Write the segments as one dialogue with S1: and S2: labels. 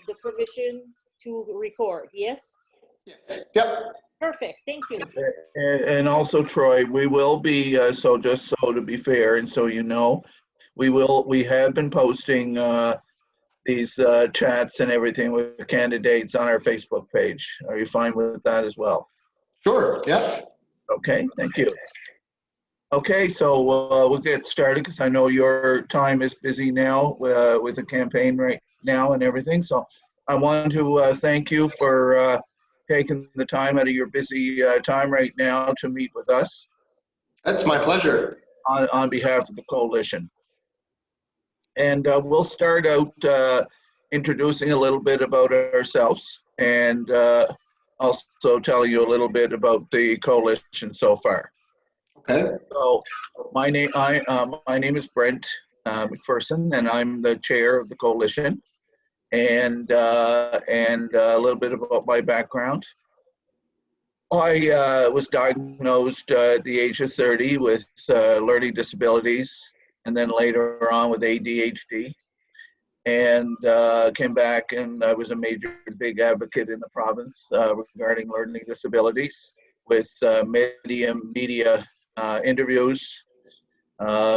S1: the permission to record, yes?
S2: Yep.
S1: Perfect, thank you.
S3: And also, Troy, we will be, so just so to be fair, and so you know, we have been posting these chats and everything with candidates on our Facebook page. Are you fine with that as well?
S2: Sure. Yeah.
S3: Okay, thank you. Okay, so we'll get started because I know your time is busy now with the campaign right now and everything. So I want to thank you for taking the time out of your busy time right now to meet with us.
S2: That's my pleasure.
S3: On behalf of the coalition. And we'll start out introducing a little bit about ourselves and also telling you a little bit about the coalition so far.
S2: Okay.
S3: So my name is Brent McPherson, and I'm the chair of the coalition. And a little bit about my background. I was diagnosed at the age of 30 with learning disabilities, and then later on with ADHD. And came back, and I was a big advocate in the province regarding learning disabilities with media interviews,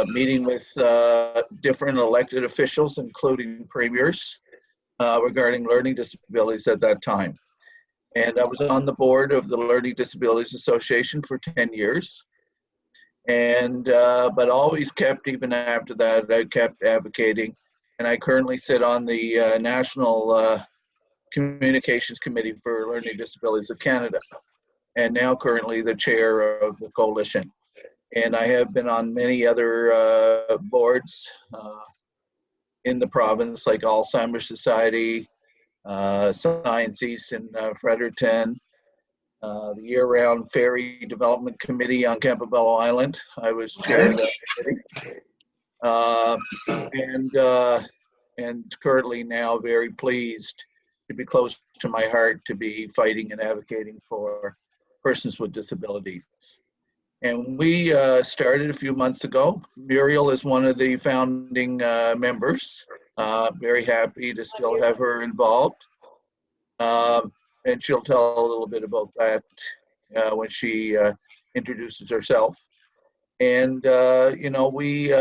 S3: meeting with different elected officials, including premiers, regarding learning disabilities at that time. And I was on the board of the Learning Disabilities Association for 10 years. And, but always kept, even after that, I kept advocating. And I currently sit on the National Communications Committee for Learning Disabilities of Canada, and now currently the chair of the coalition. And I have been on many other boards in the province, like Alzheimer's Society, Science East in Fredericton, the year-round Ferry Development Committee on Campobello Island. I was chair of that committee. And currently now very pleased to be close to my heart to be fighting and advocating for persons with disabilities. And we started a few months ago. Muriel is one of the founding members. Very happy to still have her involved. And she'll tell a little bit about that when she introduces herself. And, you know, we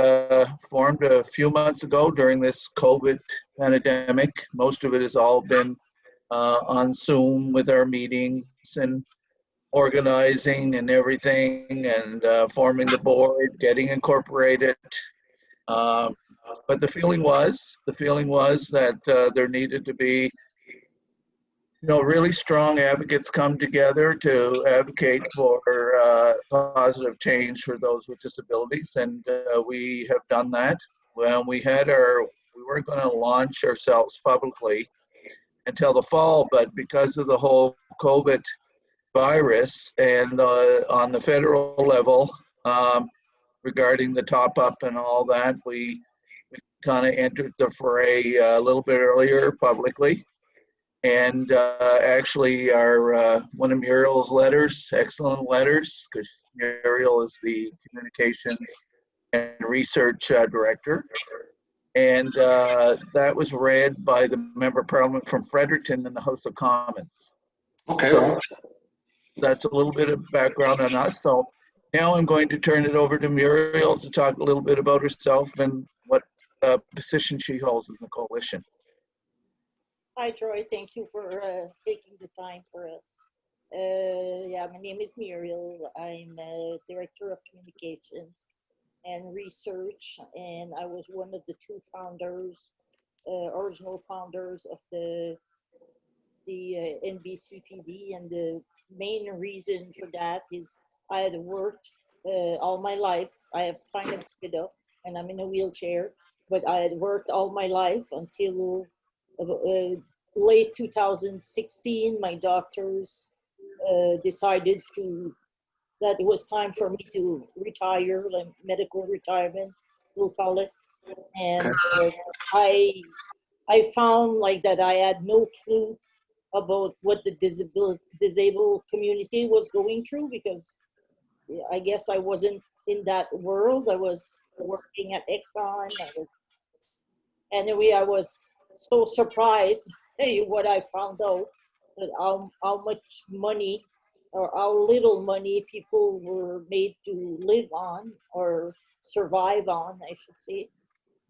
S3: formed a few months ago during this COVID pandemic. Most of it has all been on Zoom with our meetings and organizing and everything, and forming the board, getting incorporated. But the feeling was that there needed to be, you know, really strong advocates come together to advocate for positive change for those with disabilities, and we have done that. When we weren't going to launch ourselves publicly until the fall, but because of the whole COVID virus and on the federal level, regarding the top up and all that, we kind of entered the fray a little bit earlier publicly. And actually one of Muriel's letters, excellent letters, because Muriel is the communications and research director. And that was read by the member of parliament from Fredericton in the House of Commons.
S2: Okay.
S3: So that's a little bit of background on us. So now I'm going to turn it over to Muriel to talk a little bit about herself and what position she holds in the coalition.
S1: Hi, Troy. Thank you for taking the time for us. Yeah, my name is Muriel. I'm Director of Communications and Research, and I was one of the two founders, original founders of the NBCPD, and the main reason for that is I had worked all my life. I have spina bifida, and I'm in a wheelchair, but I had worked all my life until late 2016. My doctors decided that it was time for me to retire, like medical retirement, we'll call it. And I found like that I had no clue about what the disabled community was going through, because I guess I wasn't in that world. I was working at Exxon. Anyway, I was so surprised what I found out, that how much money or how little money people were made to live on or survive on, I should say,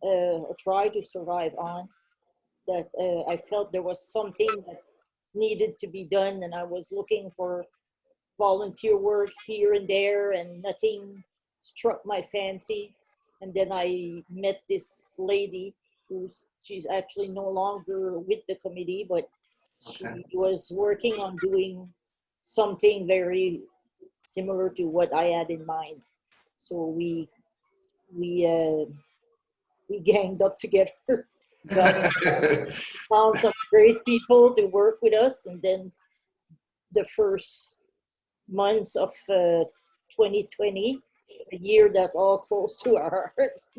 S1: or try to survive on. That I felt there was something that needed to be done, and I was looking for volunteer work here and there, and nothing struck my fancy. And then I met this lady she's actually no longer with the committee, but she
S2: Okay.
S1: was working on doing something very similar to what I had in mind. So we uh, we ganged up together, got found some great people to work with us, and then the first months of 2020, a year that's all close to our hearts.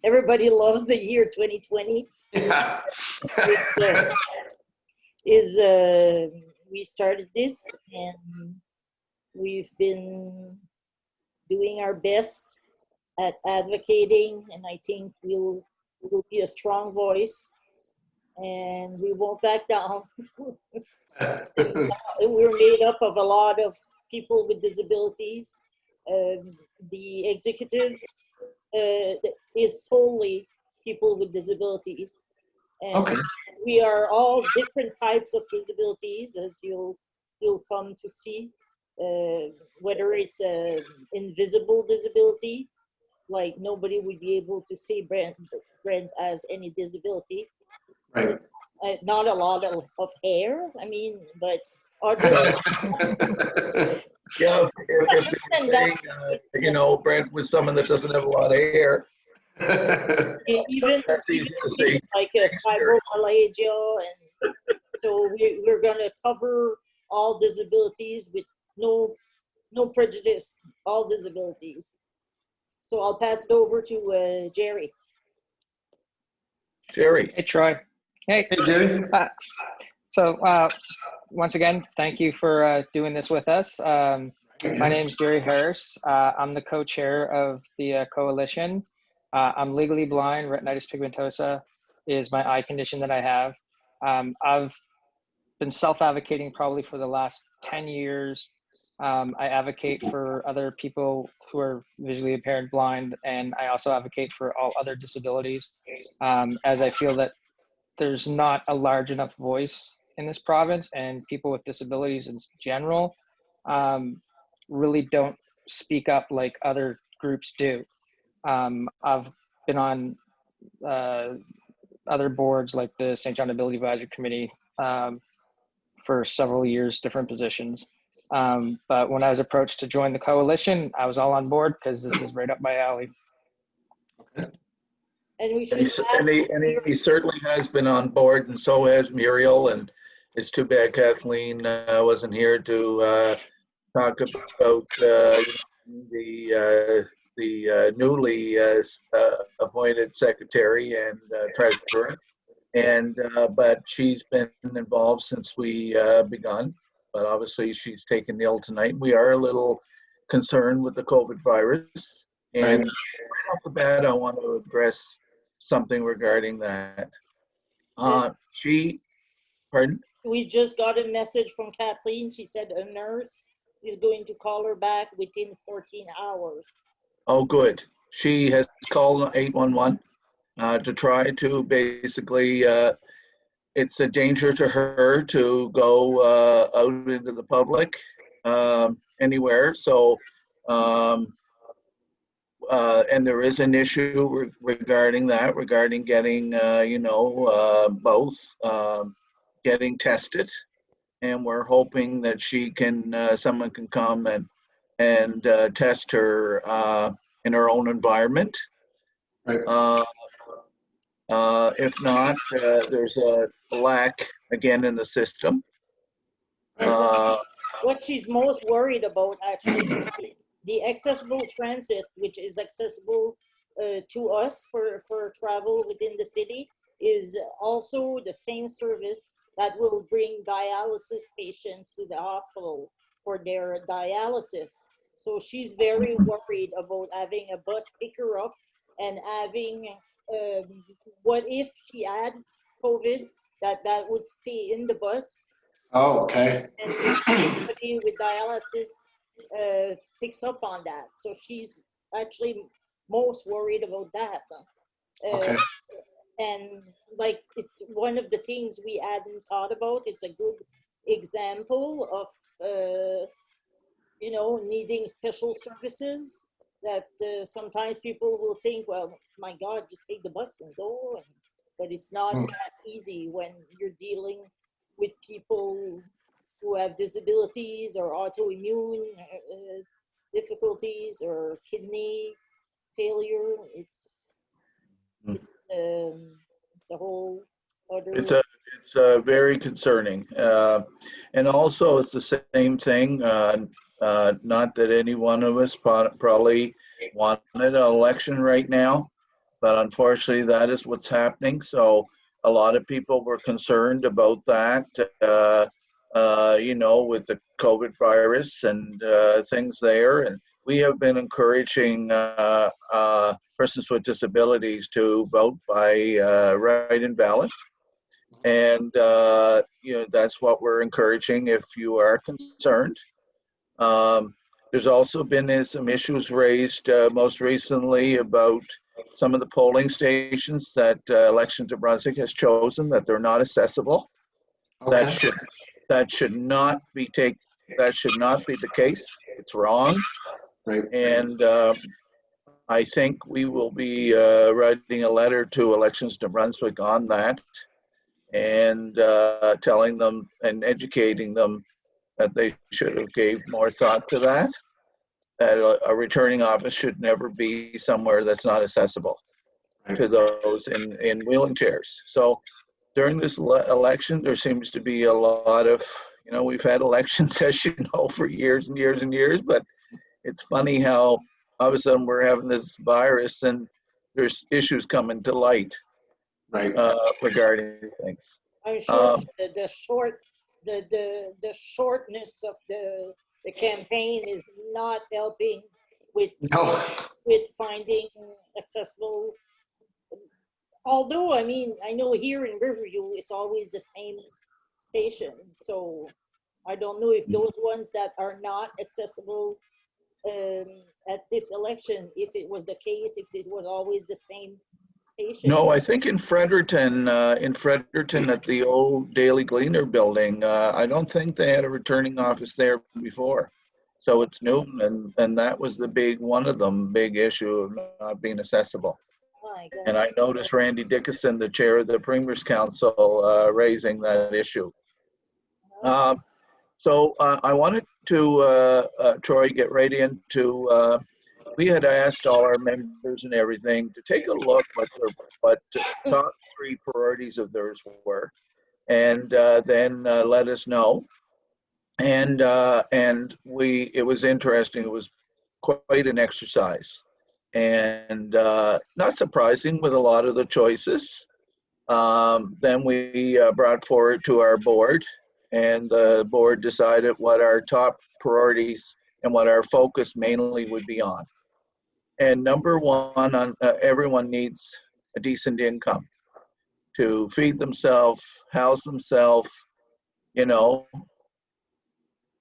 S1: Everybody loves the year 2020.
S2: Yeah.
S1: Is, is we started this, and we've been doing our best at advocating, and I think we'll be a strong voice, and we won't back down. We're made up of a lot of people with disabilities. The executive is solely people with disabilities, and
S2: Okay.
S1: we are all different types of disabilities, as you'll come to see. Whether it's an invisible disability, like nobody would be able to see Brent as any disability.
S2: Right.
S1: Not a lot of hair, I mean, but other
S3: Yeah, if they
S1: than
S3: were
S1: that,
S3: saying, Brent was someone that doesn't have a lot of hair,
S1: even
S3: that's easy to see.
S1: like a fibromyalgia, and so we're gonna cover all disabilities with no prejudice, all disabilities. So I'll pass it over to Jerry.
S3: Sherry.
S4: Hey, Troy. Hey.
S2: Hey, Jerry.
S4: So once again, thank you for doing this with us. My name is Jerry Harris. I'm the co-chair of the coalition. I'm legally blind. Retinitis pigmentosa is my eye condition that I have. I've been self-advocating probably for the last 10 years. I advocate for other people who are visually impaired, blind, and I also advocate for all other disabilities, as I feel that there's not a large enough voice in this province, and people with disabilities in general really don't speak up like other groups do. I've been on other boards like the St. John Ability Advisory Committee for several years, different positions. But when I was approached to join the coalition, I was all on board because this is right up my alley.
S1: And we
S3: And
S1: should
S3: he certainly has been on board, and so has Muriel. And it's too bad Kathleen wasn't here to talk about the newly appointed secretary and treasurer. And but she's been involved since we begun. But obviously, she's taken the ill tonight. We are a little concerned with the COVID virus, and right off the bat, I want to address something regarding that. Pardon?
S1: we just got a message from Kathleen. She said a nurse is going to call her back within 14 hours.
S3: Oh, good. She has called 811 to try to basically, it's a danger to her to go out into the public anywhere. So, and there is an issue regarding that, regarding getting, both getting tested. And we're hoping that she can, someone can come and test her in her own environment.
S2: Right.
S3: If not, there's a lack again in the system.
S1: And what she's most worried about, actually, the accessible transit, which is accessible to us for travel within the city, is also the same service that will bring dialysis patients to the hospital for their dialysis. So she's very worried about having a bus pick her up and having, what if she had COVID, that would stay in the bus.
S2: Oh, okay.
S1: And somebody with dialysis picks up on that. So she's actually most worried about that.
S2: Okay.
S1: And like, it's one of the things we hadn't thought about. It's a good example of, needing special services that sometimes people will think, well, my God, just take the bus and go. But it's not
S2: Hmm.
S1: that easy when you're dealing with people who have disabilities or autoimmune difficulties or kidney failure. It's it's a whole other.
S3: It's very concerning, and also it's the same thing. Not that any one of us probably wanted an election right now, but unfortunately that is what's happening. So a lot of people were concerned about that, with the COVID virus and things there. And we have been encouraging persons with disabilities to vote by write-in ballot. And, that's what we're encouraging if you are concerned. There's also been some issues raised most recently about some of the polling stations that Elections of Brunswick has chosen, that they're not accessible.
S2: Okay.
S3: That should not be the case. It's wrong.
S2: Right.
S3: And I think we will be writing a letter to Elections to Brunswick on that, and telling them and educating them that they should have gave more thought to that. That a returning office should never be somewhere that's not accessible to those in wheeling chairs. So during this election, there seems to be a lot of, we've had elections, as you know, for years and years and years, but it's funny how all of a sudden we're having this virus and there's issues coming to light
S2: Right.
S3: regarding things.
S1: I'm sure the shortness of the campaign is not helping with
S2: No.
S1: finding accessible. Although, I mean, I know here in Riverview it's always the same station, so I don't know if those ones that are not accessible at this election, if it was the case, if it was always the same station.
S3: No, I think in Fredericton at the old Daily Gleaner building, I don't think they had a returning office there before. So it's new, and that was the big issue of not being accessible.
S1: My God.
S3: And I noticed Randy Dickinson, the chair of the Premier's Council, raising that issue. So I wanted to, Troy, get right into, we had asked all our members and everything to take a look what the top 3 priorities of theirs were, and then let us know. And it was interesting. It was quite an exercise, and not surprising with a lot of the choices. Then we brought forward to our board, and the board decided what our top priorities and what our focus mainly would be on. And number one, everyone needs a decent income to feed themselves, house themselves,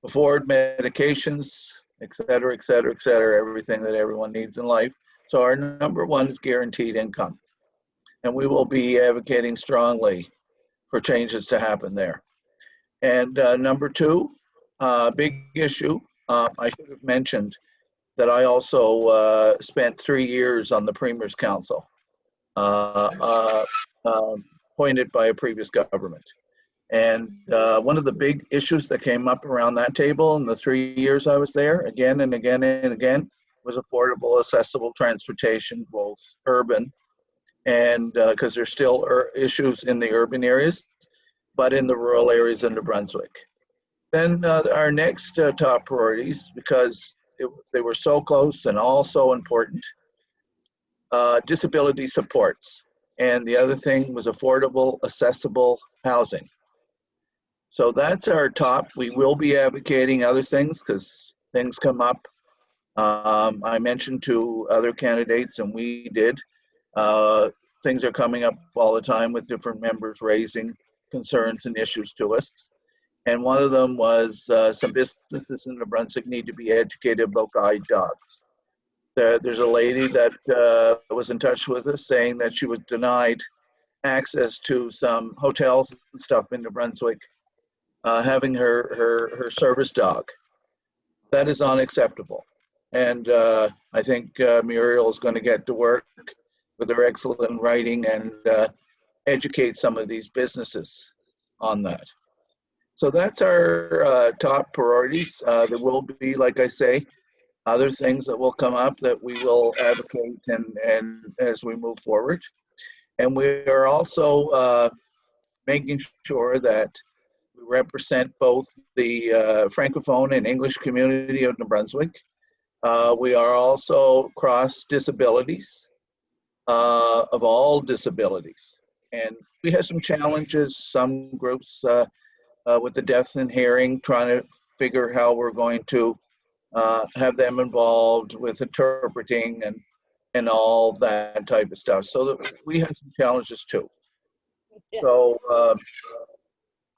S3: afford medications, et cetera, et cetera, et cetera, everything that everyone needs in life. So our number one is guaranteed income. And we will be advocating strongly for changes to happen there. And number 2, big issue, I should have mentioned that I also spent 3 years on the Premier's Council, appointed by a previous government. And one of the big issues that came up around that table in the 3 years I was there, again and again and again, was affordable, accessible transportation, both urban and because there's still issues in the urban areas, but in the rural areas in New Brunswick. Then our next top priorities, because they were so close and all so important, disability supports. And the other thing was affordable, accessible housing. So that's our top. We will be advocating other things because things come up. I mentioned to other candidates, and we did, things are coming up all the time with different members raising concerns and issues to us. And one of them was some businesses in New Brunswick need to be educated about guide dogs. There's a lady that was in touch with us saying that she was denied access to some hotels and stuff in New Brunswick, having her service dog. That is unacceptable. And I think Muriel is going to get to work with her excellent writing and educate some of these businesses on that. So that's our top priorities. There will be, like I say, other things that will come up that we will advocate and as we move forward. And we are also making sure that we represent both the Francophone and English community of New Brunswick. We are also cross disabilities, of all disabilities. And we have some challenges, some groups with the deaf and hearing, trying to figure how we're going to have them involved with interpreting and all that type of stuff. So that we have some challenges too.
S1: Yeah.
S3: So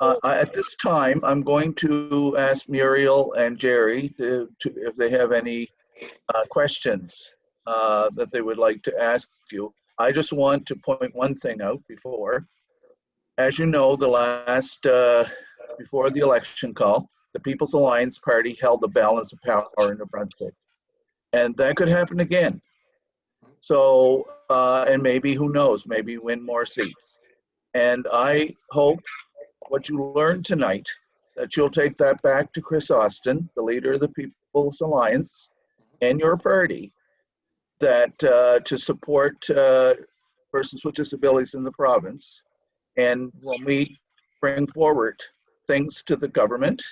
S1: So,
S3: at this time, I'm going to ask Muriel and Jerry to if they have any questions that they would like to ask you. I just want to point one thing out before. As you know, the last, before the election call, the People's Alliance Party held the balance of power in New Brunswick. And that could happen again. So, and maybe, who knows, maybe win more seats. And I hope what you learned tonight, that you'll take that back to Chris Austin, the leader of the People's Alliance, and your party, that to support persons with disabilities in the province. And when we bring forward things to the government,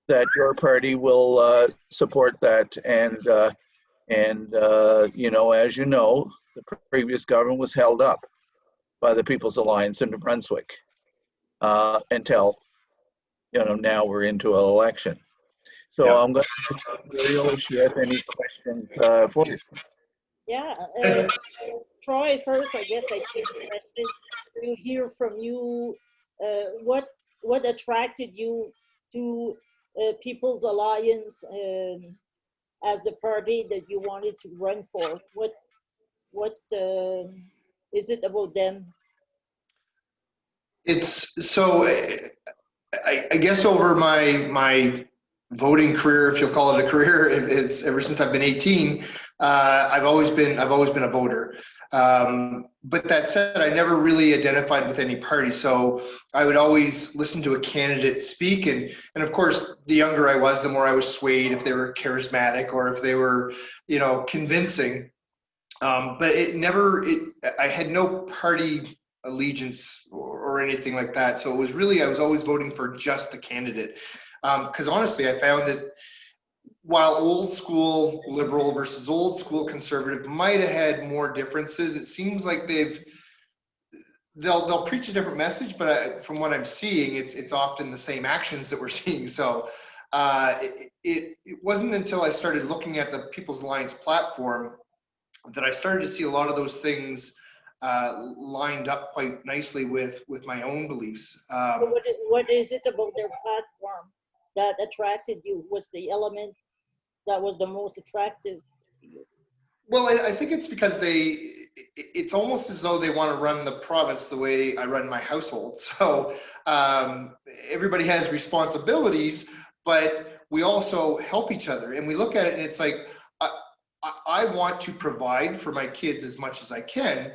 S3: that your party will support that. And you know, as you know, the previous government was held up by the People's Alliance in New Brunswick until, you know, now we're into an election. So
S2: Yeah.
S3: I'm going to ask Muriel if she has any questions for you.
S1: yeah, Troy, first, I guess I'd be interested to hear from you. What attracted you to People's Alliance as the party that you wanted to run for? What is it about them?
S2: It's so, I guess over my voting career, if you'll call it a career, it's ever since I've been 18, I've always been a voter. But that said, I never really identified with any party. So I would always listen to a candidate speak. And of course, the younger I was, the more I was swayed if they were charismatic or if they were, you know, convincing. But I had no party allegiance or anything like that. So it was really, I was always voting for just the candidate. Because honestly, I found that while old school liberal versus old school conservative might have had more differences, it seems like they'll preach a different message, but from what I'm seeing, it's often the same actions that we're seeing. So it wasn't until I started looking at the People's Alliance platform that I started to see a lot of those things lined up quite nicely with my own beliefs.
S1: What is it about their platform that attracted you? What's the element that was the most attractive to you?
S2: Well, I think it's because it's almost as though they want to run the province the way I run my household. So everybody has responsibilities, but we also help each other. And we look at it and it's like, I want to provide for my kids as much as I can,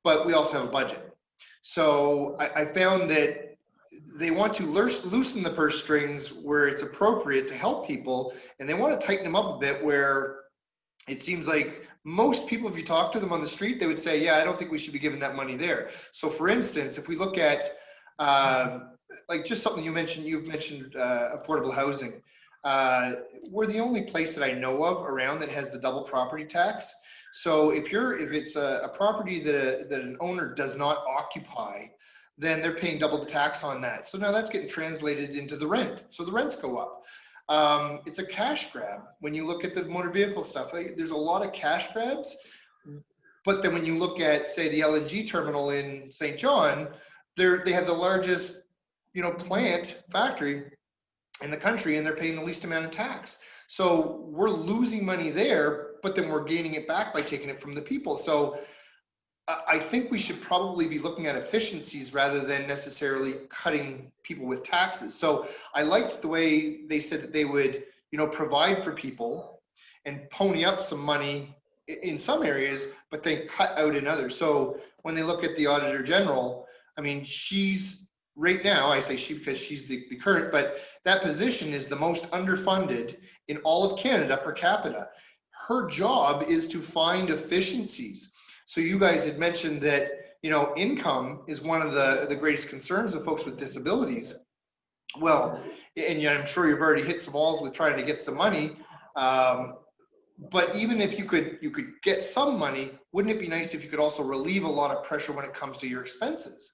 S2: but we also have a budget. So I found that they want to loosen the purse strings where it's appropriate to help people, and they want to tighten them up a bit where it seems like most people, if you talk to them on the street, they would say, yeah, I don't think we should be giving that money there. So for instance, if we look at like just something you've mentioned affordable housing. We're the only place that I know of around that has the double property tax. So if it's a property that an owner does not occupy, then they're paying double the tax on that. So now that's getting translated into the rent. So the rents go up. It's a cash grab. When you look at the motor vehicle stuff, there's a lot of cash grabs. But then when you look at, say, the LNG terminal in St. John, they have the largest, plant factory in the country, and they're paying the least amount of tax. So we're losing money there, but then we're gaining it back by taking it from the people. So I think we should probably be looking at efficiencies rather than necessarily cutting people with taxes. So I liked the way they said that they would, provide for people and pony up some money in some areas, but then cut out in others. So when they look at the Auditor General, I mean, she's right now, I say she because she's the current, but that position is the most underfunded in all of Canada per capita. Her job is to find efficiencies. So you guys had mentioned that, income is one of the greatest concerns of folks with disabilities. Well, and I'm sure you've already hit some walls with trying to get some money. But even if you could get some money, wouldn't it be nice if you could also relieve a lot of pressure when it comes to your expenses,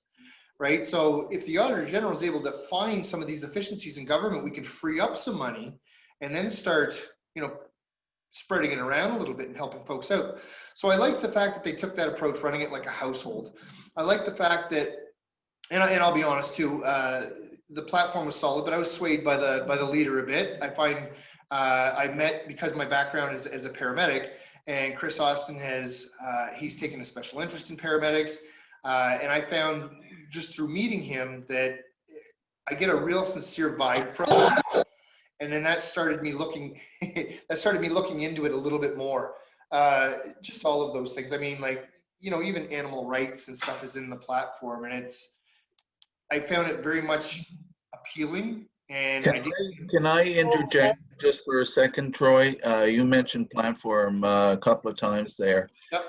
S2: right? So if the Auditor General is able to find some of these efficiencies in government, we could free up some money and then start, spreading it around a little bit and helping folks out. So I like the fact that they took that approach, running it like a household. I like the fact that, and I'll be honest too, the platform was solid, but I was swayed by the leader a bit. I find I met, because my background is as a paramedic, and Chris Austin he's taken a special interest in paramedics, and I found just through meeting him that I get a real sincere vibe from him. And then that started me looking into it a little bit more. Just all of those things. I mean, like, even animal rights and stuff is in the platform, and I found it very much appealing. And
S3: can I interject just for a second, Troy? You mentioned platform a couple of times there.
S2: Yep.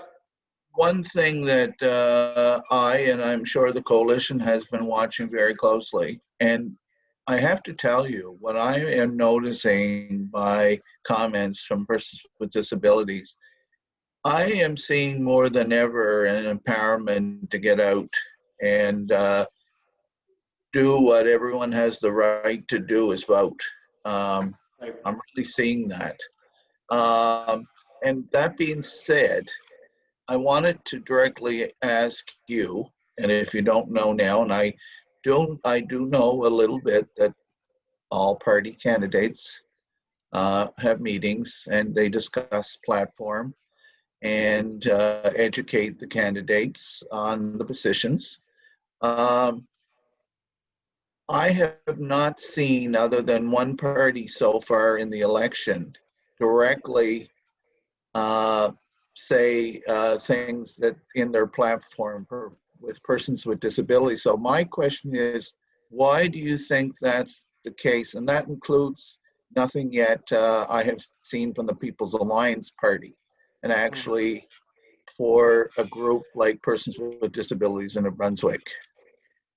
S3: One thing that and I'm sure the coalition has been watching very closely, and I have to tell you, what I am noticing by comments from persons with disabilities, I am seeing more than ever an empowerment to get out and do what everyone has the right to do, is vote. I'm really seeing that. And that being said, I wanted to directly ask you, and if you don't know now, and I do know a little bit, that all party candidates have meetings and they discuss platform and educate the candidates on the positions. I have not seen, other than one party so far in the election, directly say things that in their platform with persons with disabilities. So my question is, why do you think that's the case? And that includes nothing yet I have seen from the People's Alliance Party, and actually for a group like Persons with Disabilities in New Brunswick.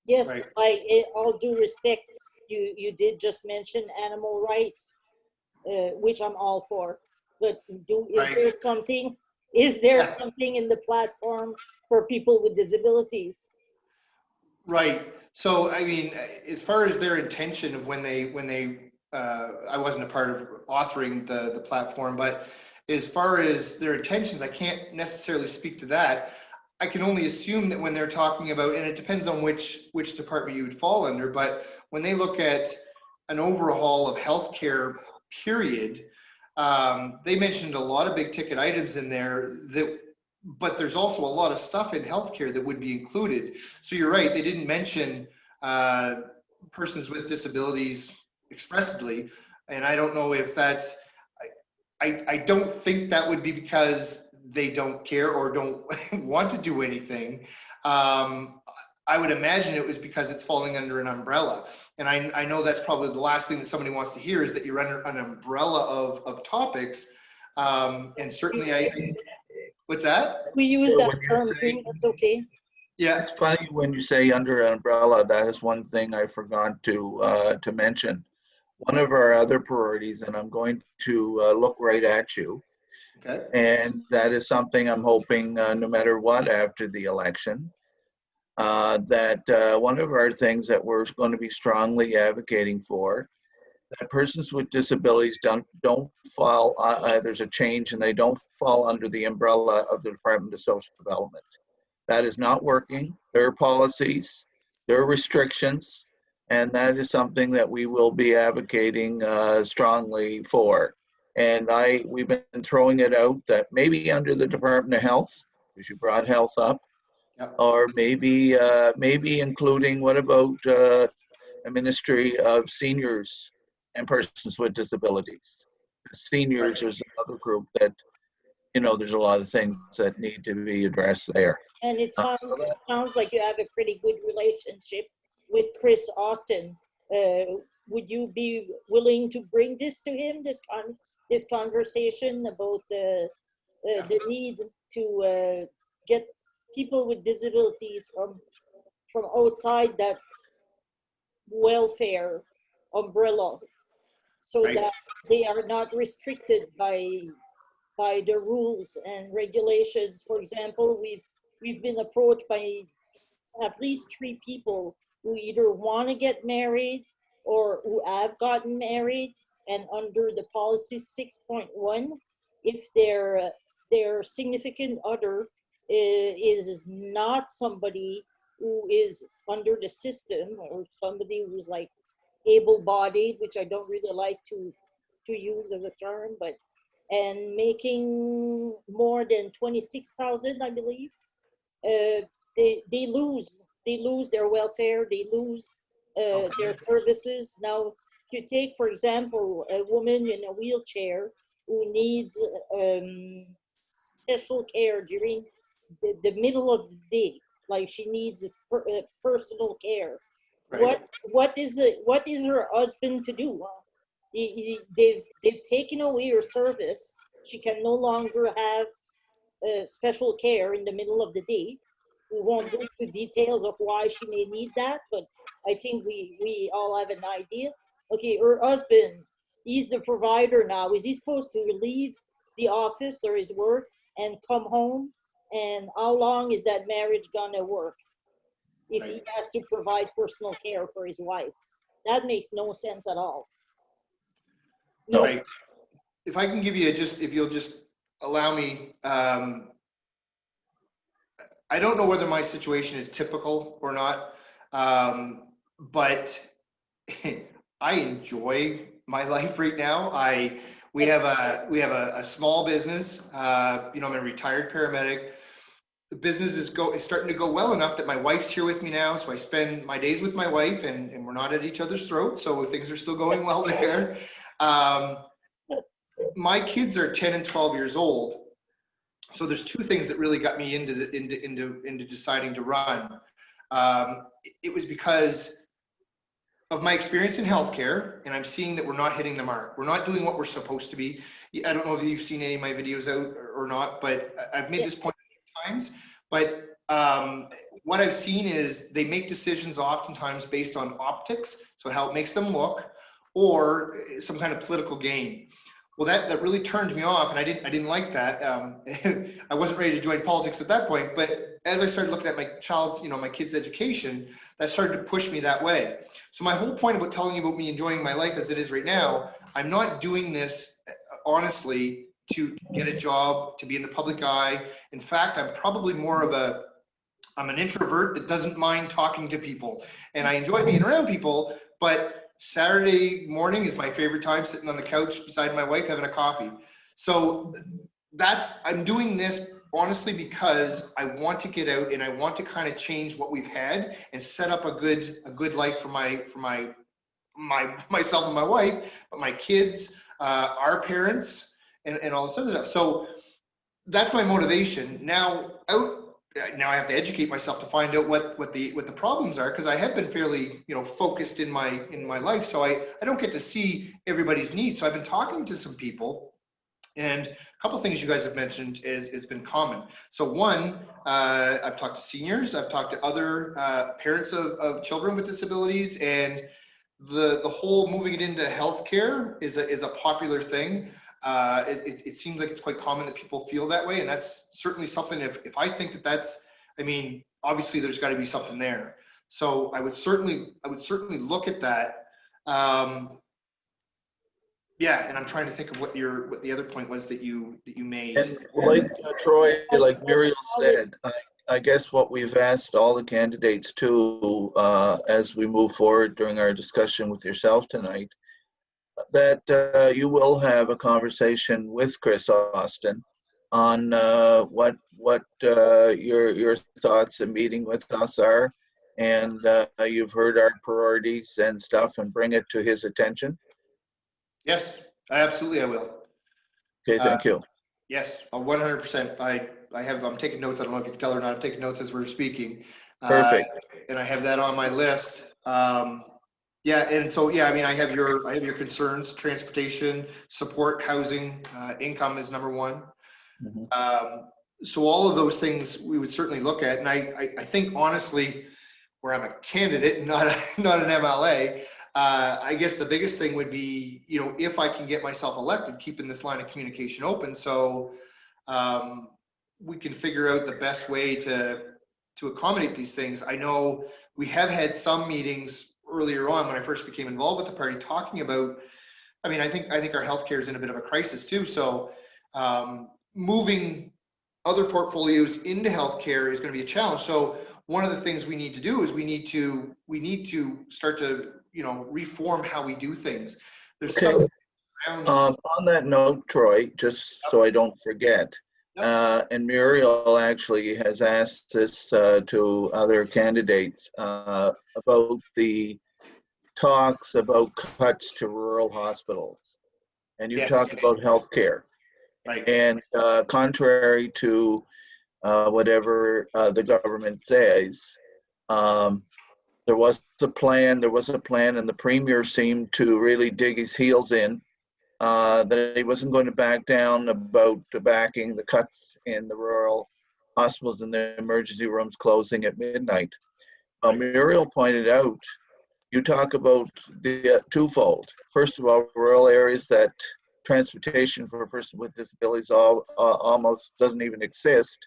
S1: Yes,
S2: Right.
S1: in all due respect, you did just mention animal rights, which I'm all for. But there something? Is there something in the platform for people with disabilities?
S2: Right. So, I mean, as far as their intention of when they I wasn't a part of authoring the platform, but as far as their intentions, I can't necessarily speak to that. I can only assume that when they're talking about, and it depends on which department you would fall under, but when they look at an overhaul of healthcare, period, they mentioned a lot of big ticket items in there but there's also a lot of stuff in healthcare that would be included. So you're right, they didn't mention persons with disabilities expressly, and I don't know if that's, I don't think that would be because they don't care or don't want to do anything. I would imagine it was because it's falling under an umbrella. And I know that's probably the last thing that somebody wants to hear, is that you're under an umbrella of topics. And certainly what's that?
S1: We use that term, that's okay.
S2: Yeah.
S3: It's funny when you say under an umbrella. That is one thing I forgot to mention. One of our other priorities, and I'm going to look right at you,
S2: okay,
S3: and that is something I'm hoping, no matter what, after the election, that one of our things that we're going to be strongly advocating for that persons with disabilities don't fall, there's a change and they don't fall under the umbrella of the Department of Social Development. That is not working. There are policies, there are restrictions, and that is something that we will be advocating strongly for. And we've been throwing it out that maybe under the Department of Health, because you brought health up,
S2: Yep.
S3: or maybe including, what about a Ministry of Seniors and Persons with Disabilities? Seniors is another group that, there's a lot of things that need to be addressed there.
S1: And it sounds like you have a pretty good relationship with Chris Austin. Would you be willing to bring this to him, this conversation about the need to get people with disabilities from outside that welfare umbrella, so
S2: Right.
S1: that they are not restricted by the rules and regulations? For example, we've been approached by at least 3 people who either want to get married or who have gotten married, and under the policy 6.1, if their significant other is not somebody who is under the system, or somebody who's like able-bodied, which I don't really like to use as a term, but and making more than 26,000, I believe, they lose their welfare, they lose their services. Now, if you take, for example, a woman in a wheelchair who needs special care during the middle of the day, like she needs personal care.
S2: Right.
S1: What is her husband to do? They've taken away her service. She can no longer have special care in the middle of the day. We won't go into details of why she may need that, but I think we all have an idea. Okay, her husband, he's the provider now. Is he supposed to leave the office or his work and come home? And how long is that marriage gonna work if he has to provide personal care for his wife? That makes no sense at all. No.
S2: Right. If I can give you if you'll just allow me, I don't know whether my situation is typical or not, but I enjoy my life right now. We have a small business. I'm a retired paramedic. The business is starting to go well enough that my wife's here with me now, so I spend my days with my wife, and we're not at each other's throats, so things are still going well there. My kids are 10 and 12 years old, so there's 2 things that really got me into deciding to run. It was because of my experience in healthcare, and I'm seeing that we're not hitting the mark. We're not doing what we're supposed to be. I don't know if you've seen any of my videos out or not, but I've made this point many times. But what I've seen is they make decisions oftentimes based on optics, so how it makes them look, or some kind of political gain. Well, that really turned me off, and I didn't like that. I wasn't ready to join politics at that point, but as I started looking at my child's, my kids' education, that started to push me that way. So my whole point about telling you about me enjoying my life as it is right now, I'm not doing this honestly to get a job, to be in the public eye. In fact, I'm probably more of I'm an introvert that doesn't mind talking to people, and I enjoy being around people, but Saturday morning is my favorite time, sitting on the couch beside my wife having a coffee. So I'm doing this honestly because I want to get out and I want to kind of change what we've had and set up a good life for myself and my wife, but my kids, our parents, and all this other stuff. So that's my motivation. Now I have to educate myself to find out what the problems are, because I have been fairly focused in my life, so I don't get to see everybody's needs. So I've been talking to some people, and a couple of things you guys have mentioned has been common. So one, I've talked to seniors, I've talked to other parents of children with disabilities, and the whole moving it into healthcare is a popular thing. It seems like it's quite common that people feel that way, and that's certainly something. If I think that's, obviously there's got to be something there. So I would certainly look at that. Yeah, and I'm trying to think of what the other point was that you made.
S3: And like Troy, like Muriel said, I guess what we've asked all the candidates to, as we move forward during our discussion with yourself tonight, that you will have a conversation with Chris Austin on what your thoughts and meeting with us are, and you've heard our priorities and stuff, and bring it to his attention.
S2: Yes, absolutely, I will.
S3: Okay, thank you.
S2: Yes, 100%. I'm taking notes. I don't know if you can tell or not. I'm taking notes as we're speaking.
S3: Perfect.
S2: And I have that on my list. Yeah, and so yeah, I mean, I have your concerns: transportation, support, housing, income is number one.
S3: Mhm.
S2: So all of those things we would certainly look at, and I think honestly, where I'm a candidate, not an MLA. I guess the biggest thing would be, if I can get myself elected, keeping this line of communication open, so we can figure out the best way to accommodate these things. I know we have had some meetings earlier on when I first became involved with the party, talking about. I mean, I think our healthcare is in a bit of a crisis too. So moving other portfolios into healthcare is going to be a challenge. So one of the things we need to do is we need to start to reform how we do things. There's
S3: Okay.
S2: stuff around.
S3: On that note, Troy, just so I don't forget, and Muriel actually has asked this to other candidates about the talks about cuts to rural hospitals. And you
S2: Yes.
S3: talked about healthcare.
S2: Right.
S3: And contrary to whatever the government says, there was a plan, and the premier seemed to really dig his heels in, that he wasn't going to back down about backing the cuts in the rural hospitals and the emergency rooms closing at midnight. Muriel pointed out, you talk about the twofold. First of all, rural areas that transportation for a person with disabilities almost doesn't even exist.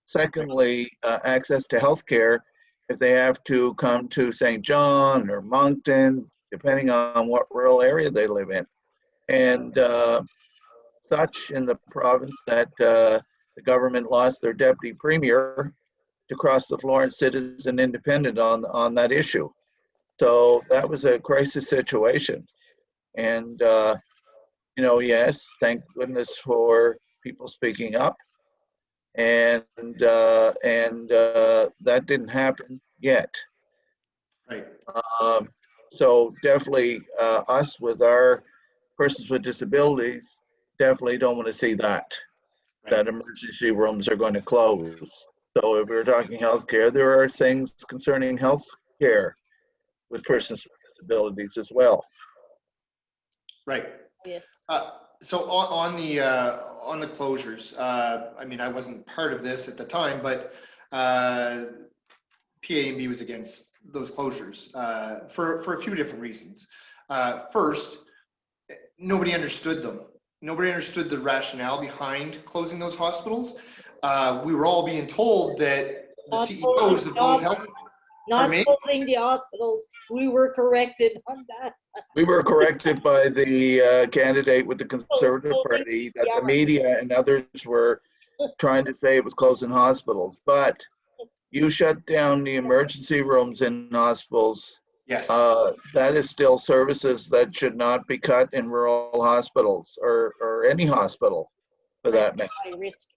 S3: Secondly, access to healthcare if they have to come to St. John or Moncton, depending on what rural area they live in. And such in the province that the government lost their deputy premier to cross the floor and sit as an independent on that issue. So that was a crisis situation. And, yes, thank goodness for people speaking up. And that didn't happen yet.
S2: Right.
S3: So definitely us with our persons with disabilities definitely don't want to see that emergency rooms are going to close. So if we're talking healthcare, there are things concerning healthcare with persons with disabilities as well.
S2: Right.
S1: Yes.
S2: So on the closures, I mean, I wasn't part of this at the time, but PAMB was against those closures for a few different reasons. First, nobody understood them. Nobody understood the rationale behind closing those hospitals. We were all being told that the CEOs of both health.
S1: Not closing the hospitals. We were corrected on that.
S3: We were corrected by the candidate with the Conservative Party that the media and others were trying to say it was closing hospitals. But you shut down the emergency rooms in hospitals.
S2: Yes.
S3: That is still services that should not be cut in rural hospitals or any hospital for that matter.
S1: High risk.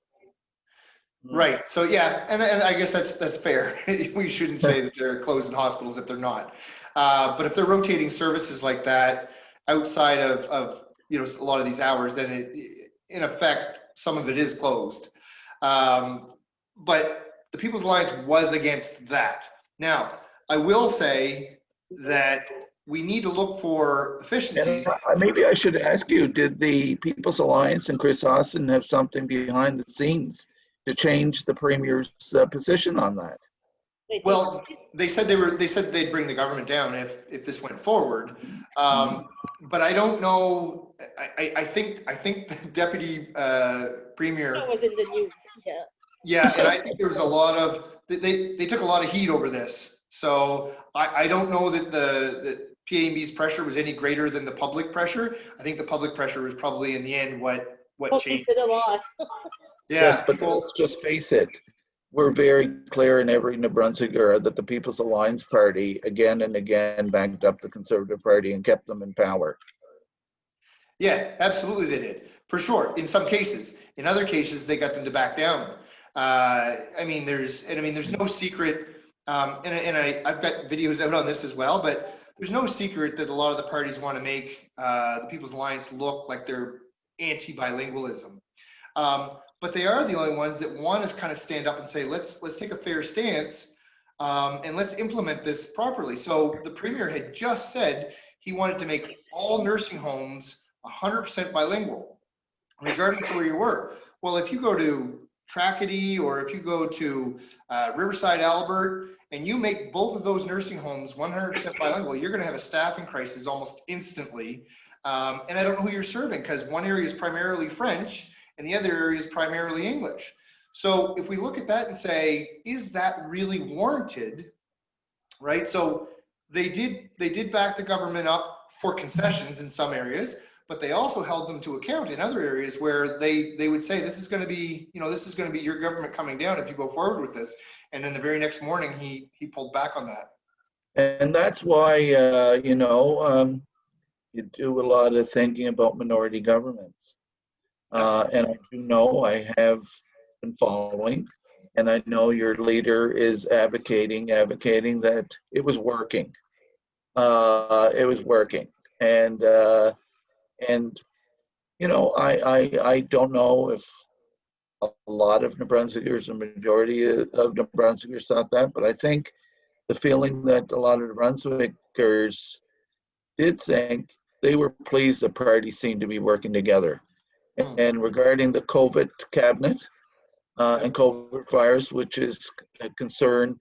S2: Right. So yeah, and I guess that's fair. We shouldn't say that they're closing hospitals if they're not. But if they're rotating services like that outside of a lot of these hours, then in effect some of it is closed. But the People's Alliance was against that. Now, I will say that we need to look for efficiencies.
S3: And maybe I should ask you, did the People's Alliance and Chris Austin have something behind the scenes to change the premier's position on that?
S2: Well, they said they'd bring the government down if this went forward. But I don't know. I think the deputy premier.
S1: That was in the news. Yeah.
S2: Yeah, and I think there was a lot of they took a lot of heat over this. So I don't know that PAB's pressure was any greater than the public pressure. I think the public pressure was probably in the end what changed.
S1: It a lot.
S2: Yeah,
S3: Yes, but let's just face it. We're very clear in every New Brunswicker that the People's Alliance Party again and again backed up the Conservative Party and kept them in power.
S2: Yeah, absolutely they did, for sure. In some cases, in other cases, they got them to back down. There's no secret, I've got videos out on this as well, but there's no secret that a lot of the parties want to make the People's Alliance look like they're anti-bilingualism. But they are the only ones that want to kind of stand up and say, let's take a fair stance and let's implement this properly. So the Premier had just said he wanted to make all nursing homes 100% bilingual, regardless of where you were. Well, if you go to Tracadie or if you go to Riverside, Albert, and you make both of those nursing homes 100% bilingual, you're going to have a staffing crisis almost instantly. And I don't know who you're serving, because one area is primarily French and the other area is primarily English. So if we look at that and say, is that really warranted, right? So they did back the government up for concessions in some areas, but they also held them to account in other areas where they would say, this is going to be your government coming down if you go forward with this. And then the very next morning, he pulled back on that.
S3: And that's why, you do a lot of thinking about minority governments. And I do know, I have been following, and I know your leader is advocating that it was working. It was working. And I don't know if a lot of New Brunswickers, a majority of New Brunswickers thought that, but I think the feeling that a lot of New Brunswickers did think, they were pleased the parties seemed to be working together. And regarding the COVID cabinet and COVID virus, which is a concern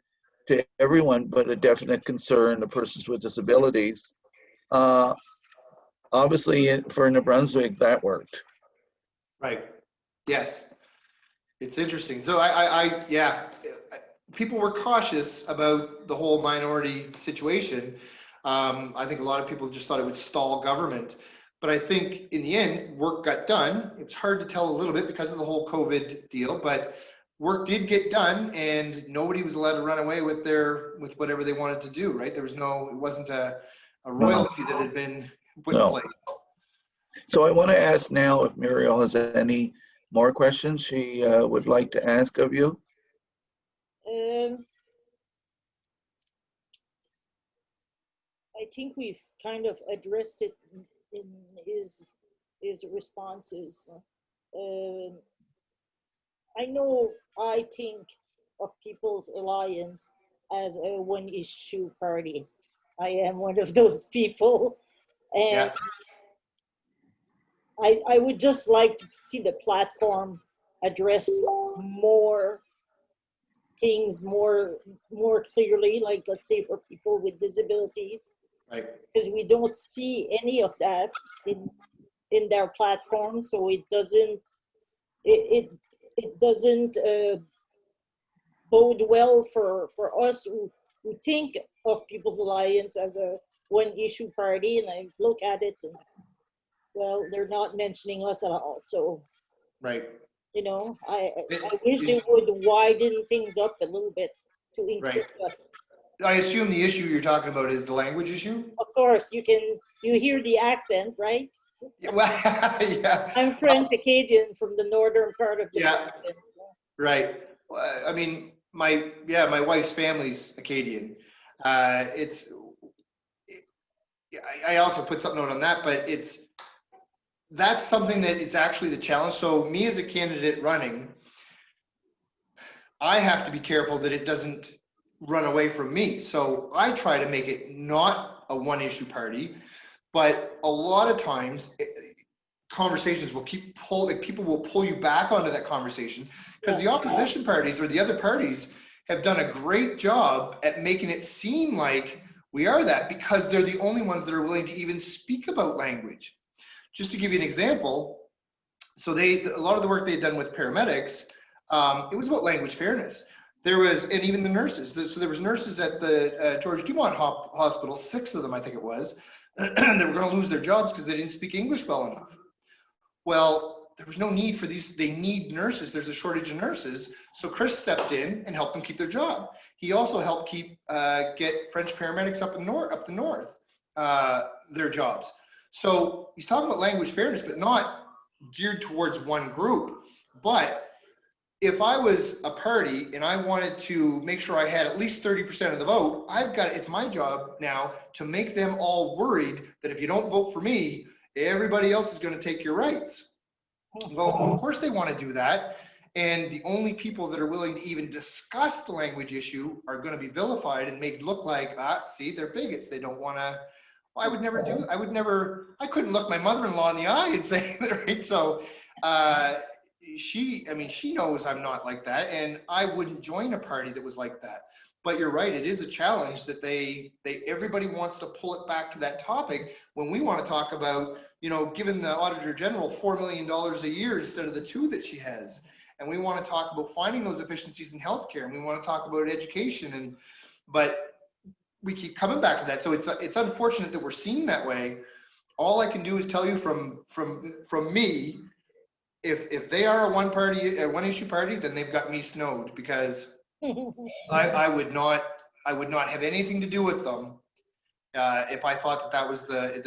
S3: to everyone, but a definite concern to persons with disabilities, obviously for New Brunswick, that worked.
S2: Right. Yes. It's interesting. So people were cautious about the whole minority situation. I think a lot of people just thought it would stall government. But I think in the end, work got done. It's hard to tell a little bit because of the whole COVID deal, but work did get done, and nobody was allowed to run away with whatever they wanted to do, right? It wasn't a royalty that had been put in place.
S3: So I want to ask now if Muriel has any more questions she would like to ask of you.
S1: I think we've kind of addressed it in his responses. I know I think of People's Alliance as a one-issue party. I am one of those people, and I would just like to see the platform address more things more clearly, like let's say for people with disabilities. Right. Because we don't see any of that in their platform, so it doesn't bode well for us who think of People's Alliance as a one-issue party, and I look at it and, well, they're not mentioning us at all. So, right. I wish they would widen things up a little bit to include us.
S2: I assume the issue you're talking about is the language issue?
S1: Of course, you hear the accent, right?
S2: Yeah, well, yeah.
S1: I'm French Acadian from the northern part of the province.
S2: Right. I mean, my wife's family's Acadian. I also put something out on that, but that's something that it's actually the challenge. So me as a candidate running, I have to be careful that it doesn't run away from me. So I try to make it not a one-issue party, but a lot of times conversations will people will pull you back onto that conversation, because the opposition parties or the other parties have done a great job at making it seem like we are that, because they're the only ones that are willing to even speak about language. Just to give you an example, so a lot of the work they'd done with paramedics, it was about language fairness. There was, and even the nurses. So there was nurses at the George Dumont Hospital, 6 of them, I think it was, that were going to lose their jobs because they didn't speak English well enough. Well, there was no need for these. They need nurses. There's a shortage of nurses. So Chris stepped in and helped them keep their job. He also helped get French paramedics up the north their jobs. So he's talking about language fairness, but not geared towards one group. But if I was a party and I wanted to make sure I had at least 30% of the vote, it's my job now to make them all worried that if you don't vote for me, everybody else is going to take your rights. Well, of course they want to do that. And the only people that are willing to even discuss the language issue are going to be vilified and made look like, see, they're bigots. They don't want to. Well, I couldn't look my mother-in-law in the eye and say, right? So, she knows I'm not like that, and I wouldn't join a party that was like that. But you're right, it is a challenge that everybody wants to pull it back to that topic when we want to talk about, giving the Auditor General $4 million a year instead of the 2 that she has. And we want to talk about finding those efficiencies in healthcare, and we want to talk about education, but we keep coming back to that. So it's unfortunate that we're seen that way. All I can do is tell you from me, if they are a one issue party, then they've got me snowed, because I would not have anything to do with them if I thought that was I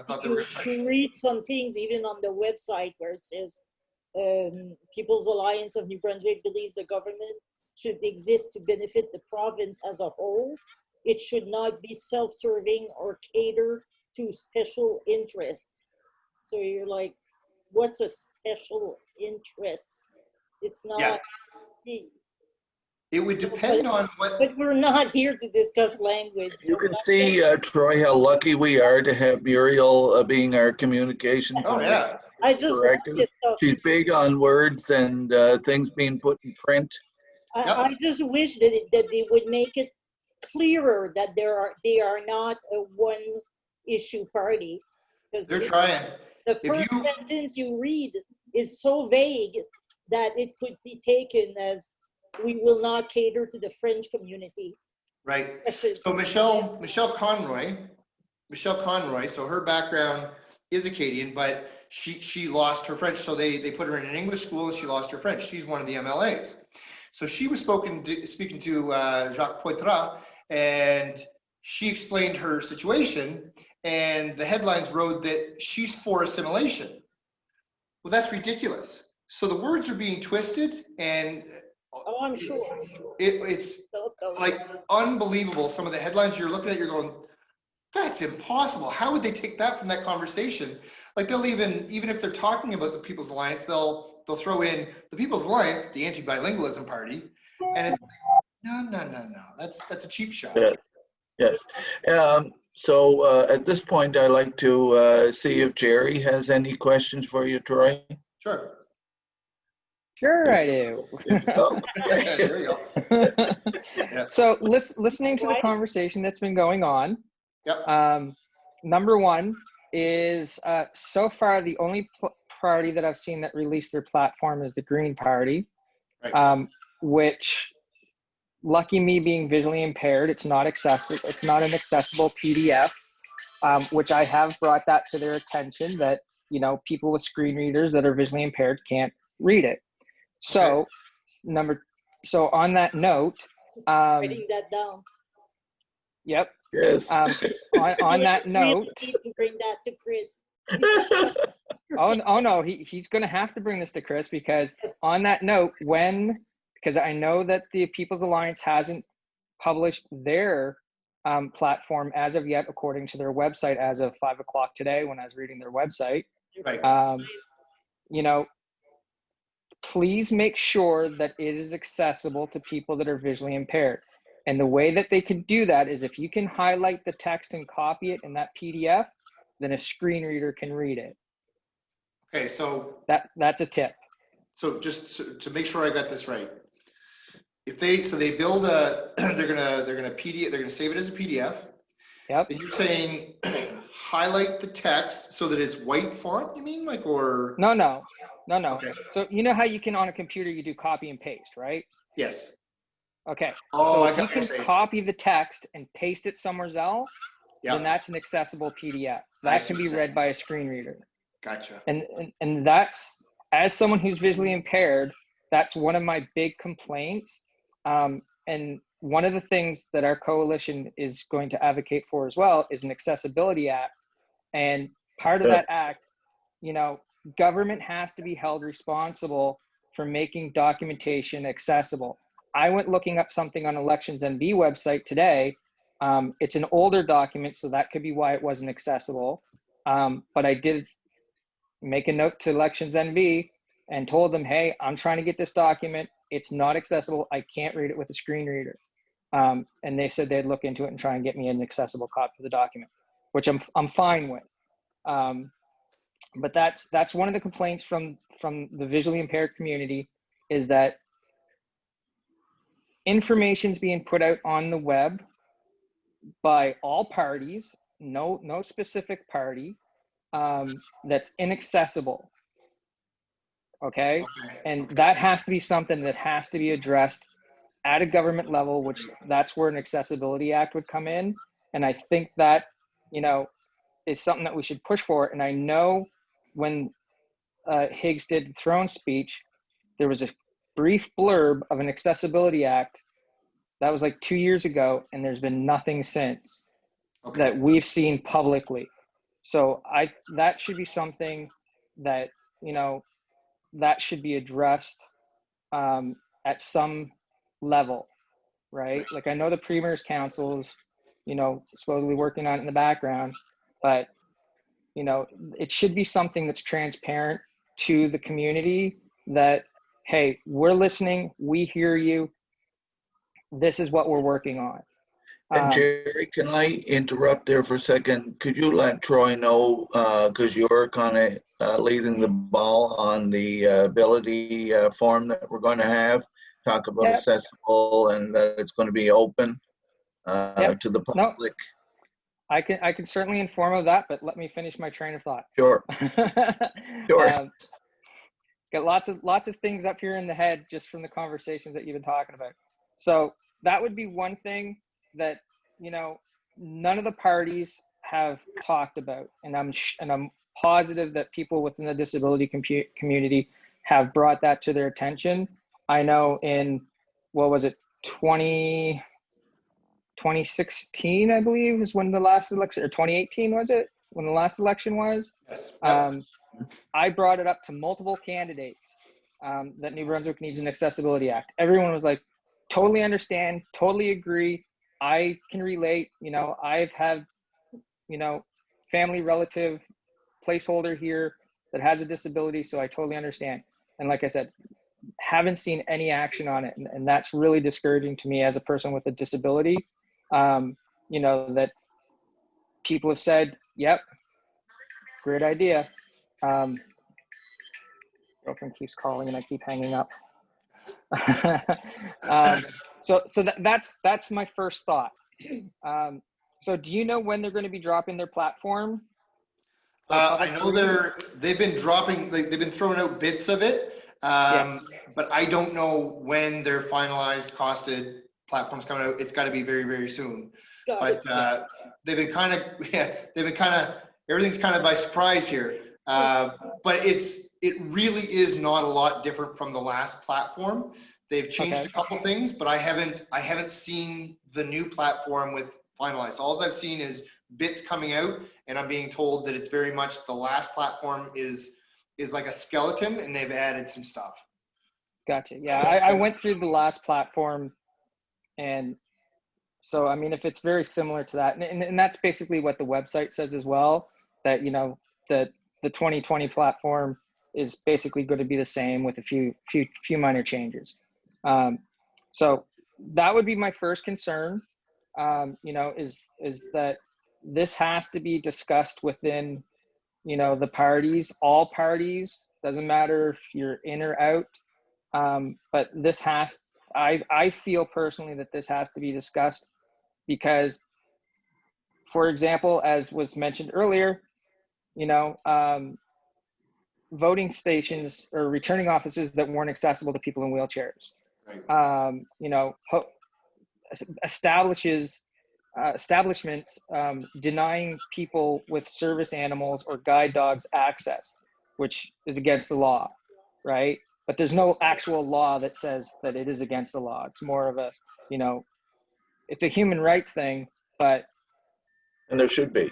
S2: thought they were going to.
S1: You read some things even on the website where it says People's Alliance of New Brunswick believes the government should exist to benefit the province as a whole. It should not be self-serving or cater to special interests. So you're like, what's a special interest? It's not.
S2: Yeah. It would depend on what.
S1: But we're not here to discuss language.
S3: You can see, Troy, how lucky we are to have Muriel being our communications.
S2: Oh yeah.
S1: I just like this stuff.
S3: She's big on words and things being put in print.
S1: I just wish that they would make it clearer that they are not a one issue party.
S2: They're trying.
S1: The first sentence you read is so vague that it could be taken as we will not cater to the French community.
S2: Right. So Michelle Conroy, so her background is Acadian, but she lost her French. So they put her in an English school and she lost her French. She's one of the MLAs. So she was speaking to Jacques Poitras, and she explained her situation, and the headlines wrote that she's for assimilation. Well, that's ridiculous. So the words are being twisted, and
S1: I'm sure.
S2: It's like unbelievable. Some of the headlines you're looking at, you're going, that's impossible. How would they take that from that conversation? Like they'll even if they're talking about the People's Alliance, they'll throw in the People's Alliance, the anti-bilingualism party, and it's like, no. That's a cheap shot.
S3: Yeah. Yes. So at this point, I'd like to see if Jerry has any questions for you, Troy.
S2: Sure.
S4: Sure, I do.
S2: There you go. Yeah.
S4: So listening to the conversation that's been going on,
S2: Yep.
S4: Number one is so far the only party that I've seen that released their platform is the Green Party,
S2: Right.
S4: Which, lucky me being visually impaired, it's not accessible. It's not an accessible PDF, which I have brought that to their attention that people with screen readers that are visually impaired can't read it. So, so on that note,
S1: Writing that down.
S4: Yep.
S3: Yes.
S4: On that note,
S1: need to bring that to Chris.
S4: oh no, he's going to have to bring this to Chris, because on that note, because I know that the People's Alliance hasn't published their platform as of yet, according to their website, as of 5 o'clock today when I was reading their website.
S2: Right.
S4: Please make sure that it is accessible to people that are visually impaired. And the way that they could do that is if you can highlight the text and copy it in that PDF, then a screen reader can read it.
S2: Okay, so
S4: that's a tip.
S2: So just to make sure I got this right, if they build they're gonna save it as a PDF.
S4: Yep.
S2: And you're saying highlight the text so that it's white font, you mean, like, or?
S4: No.
S2: Okay.
S4: So you know how you can on a computer, you do copy and paste, right?
S2: Yes.
S4: Okay.
S2: Oh,
S4: So
S2: I
S4: if
S2: got
S4: you
S2: what you're
S4: can
S2: saying.
S4: copy the text and paste it somewhere else, then
S2: Yeah,
S4: that's an accessible PDF.
S2: I
S4: That
S2: see
S4: can
S2: what
S4: be
S2: you're saying.
S4: read by a screen reader.
S2: Gotcha.
S4: And that's, as someone who's visually impaired, that's one of my big complaints. And one of the things that our coalition is going to advocate for as well is an accessibility act. And part of that act, you know, government has to be held responsible for making documentation accessible. I went looking up something on Elections NB website today. It's an older document, so that could be why it wasn't accessible. But I did make a note to Elections NB and told them, hey, I'm trying to get this document. It's not accessible. I can't read it with a screen reader. And they said they'd look into it and try and get me an accessible copy of the document, which I'm fine with. But that's one of the complaints from the visually impaired community, is that information's being put out on the web by all parties, no specific party, that's inaccessible. Okay. And that has to be something that has to be addressed at a government level, which that's where an accessibility act would come in. And I think that, you know, is something that we should push for. And I know when Higgs did the throne speech, there was a brief blurb of an accessibility act that was like 2 years ago, and there's been nothing since that we've seen publicly. So that should be something that, you know, that should be addressed at some level, right? Like, I know the Premier's Council's, you know, supposedly working on it in the background, but, you know, it should be something that's transparent to the community that, hey, we're listening, we hear you, this is what we're working on.
S3: And Jerry, can I interrupt there for a second? Could you let Troy know, because you're kind of leading the ball on the ability forum that we're going to have, talk about accessible and that it's going to be open to the public.
S4: No, I can certainly inform of that, but let me finish my train of thought.
S3: Sure. Sure.
S4: Got lots of things up here in the head just from the conversations that you've been talking about. So that would be one thing that, you know, none of the parties have talked about, and I'm positive that people within the disability community have brought that to their attention. I know in, what was it, 2016, I believe, is when the last election, or 2018 was it, when the last election was?
S2: Yes.
S4: I brought it up to multiple candidates that New Brunswick needs an accessibility act. Everyone was like, totally understand, totally agree. I can relate. You know, I've had, you know, family relative placeholder here that has a disability, so I totally understand. And like I said, haven't seen any action on it. And that's really discouraging to me as a person with a disability. You know, that people have said, yep, great idea. Girlfriend keeps calling and I keep hanging up. So that's my first thought. So do you know when they're going to be dropping their platform?
S2: I know they've been dropping, like, they've been throwing out bits of it,
S4: Yes.
S2: but I don't know when their finalized costed platform's coming out. It's got to be very, very soon. But they've been kind of, everything's kind of by surprise here. But it really is not a lot different from the last platform. They've changed a couple things, but I haven't seen the new platform with finalized. All I've seen is bits coming out, and I'm being told that it's very much the last platform is like a skeleton, and they've added some stuff.
S4: Gotcha. Yeah, I went through the last platform, and so, I mean, if it's very similar to that, and that's basically what the website says as well, that, you know, the 2020 platform is basically going to be the same with a few minor changes. So that would be my first concern, you know, is that this has to be discussed within, you know, the parties, all parties, doesn't matter if you're in or out. But this I feel personally that this has to be discussed because, for example, as was mentioned earlier, you know, voting stations or returning offices that weren't accessible to people in wheelchairs. You know, establishments denying people with service animals or guide dogs access, which is against the law, right? But there's no actual law that says that it is against the law. It's more of a, you know, it's a human rights thing, but.
S3: And there should be.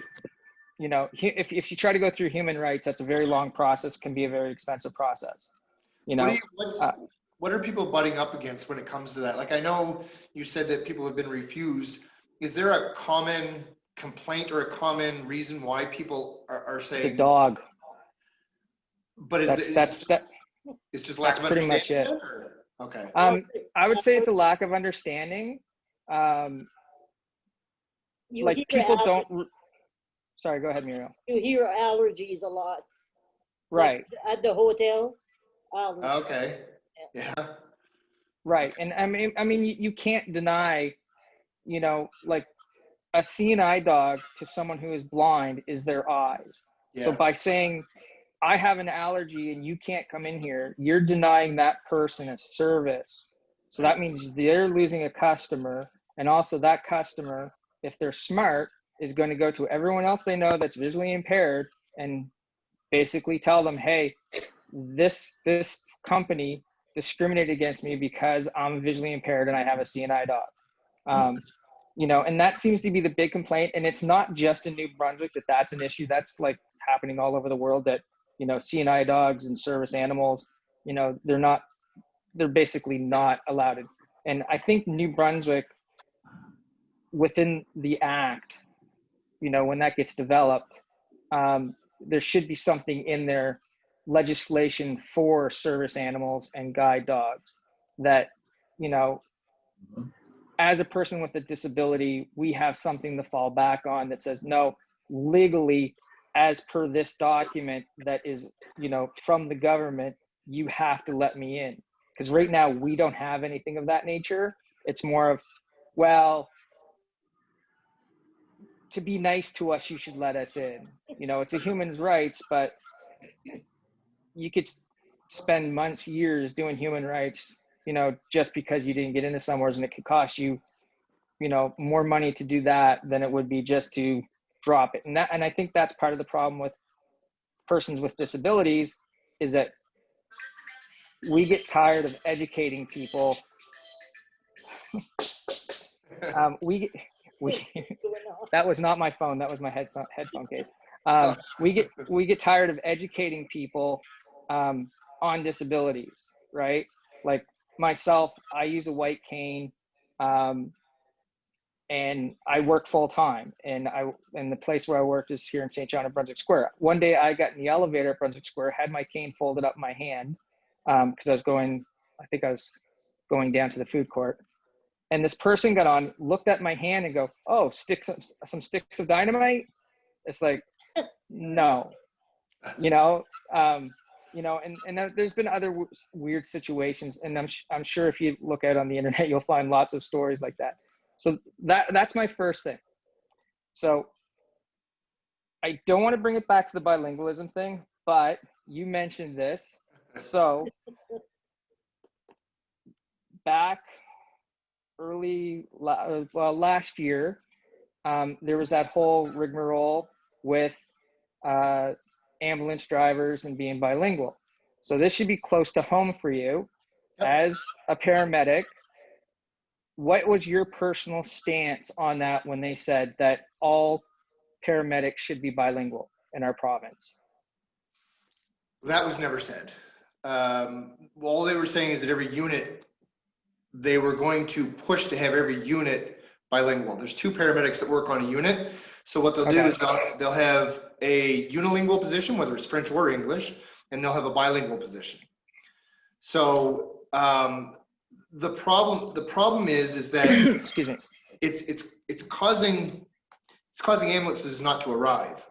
S4: You know, if you try to go through human rights, that's a very long process, can be a very expensive process. You know,
S2: what are people butting up against when it comes to that? Like, I know you said that people have been refused. Is there a common complaint or a common reason why people are saying
S4: it's a dog?
S2: But it's just lack of
S4: pretty
S2: understanding?
S4: much it.
S2: Okay.
S4: I would say it's a lack of understanding. Like people don't. Sorry, go ahead, Muriel.
S1: You hear allergies a lot.
S4: Right.
S1: Like at the hotel.
S2: Okay. Yeah.
S4: Right. And I mean, you can't deny, you know, like a seeing eye dog to someone who is blind is their eyes. Yeah. So by saying, I have an allergy and you can't come in here, you're denying that person a service. So that means they're losing a customer. And also that customer, if they're smart, is going to go to everyone else they know that's visually impaired and basically tell them, hey, this company discriminated against me because I'm visually impaired and I have a CNI dog. You know, and that seems to be the big complaint. And it's not just in New Brunswick that's an issue. That's like happening all over the world, that, you know, CNI dogs and service animals, you know, they're basically not allowed. And I think New Brunswick, within the act, you know, when that gets developed, there should be something in their legislation for service animals and guide dogs that, you know, as a person with a disability, we have something to fall back on that says, no, legally, as per this document that is, you know, from the government, you have to let me in. Because right now we don't have anything of that nature. It's more of, well, to be nice to us, you should let us in. You know, it's a human rights, but you could spend months, years doing human rights, you know, just because you didn't get into somewhere, and it could cost you, you know, more money to do that than it would be just to drop it. And I think that's part of the problem with persons with disabilities, is that we get tired of educating people. That was not my phone. That was my headphone case. We get tired of educating people on disabilities, right? Like myself, I use a white cane, and I work full time. And the place where I worked is here in St. John of Brunswick Square. One day I got in the elevator at Brunswick Square, had my cane folded up in my hand because I was going down to the food court. And this person got on, looked at my hand and go, oh, some sticks of dynamite? It's like, no, you know, and there's been other weird situations. And I'm sure if you look at it on the internet, you'll find lots of stories like that. So that's my first thing. So I don't want to bring it back to the bilingualism thing, but you mentioned this. So back last year, there was that whole rigmarole with ambulance drivers and being bilingual. So this should be close to home for you. As a paramedic, what was your personal stance on that when they said that all paramedics should be bilingual in our province?
S2: That was never said. All they were saying is that every unit, they were going to push to have every unit bilingual. There's 2 paramedics that work on a unit. So what they'll do is they'll have a unilingual position, whether it's French or English, and they'll have a bilingual position. So the problem is that
S4: excuse me,
S2: it's causing ambulances not to arrive.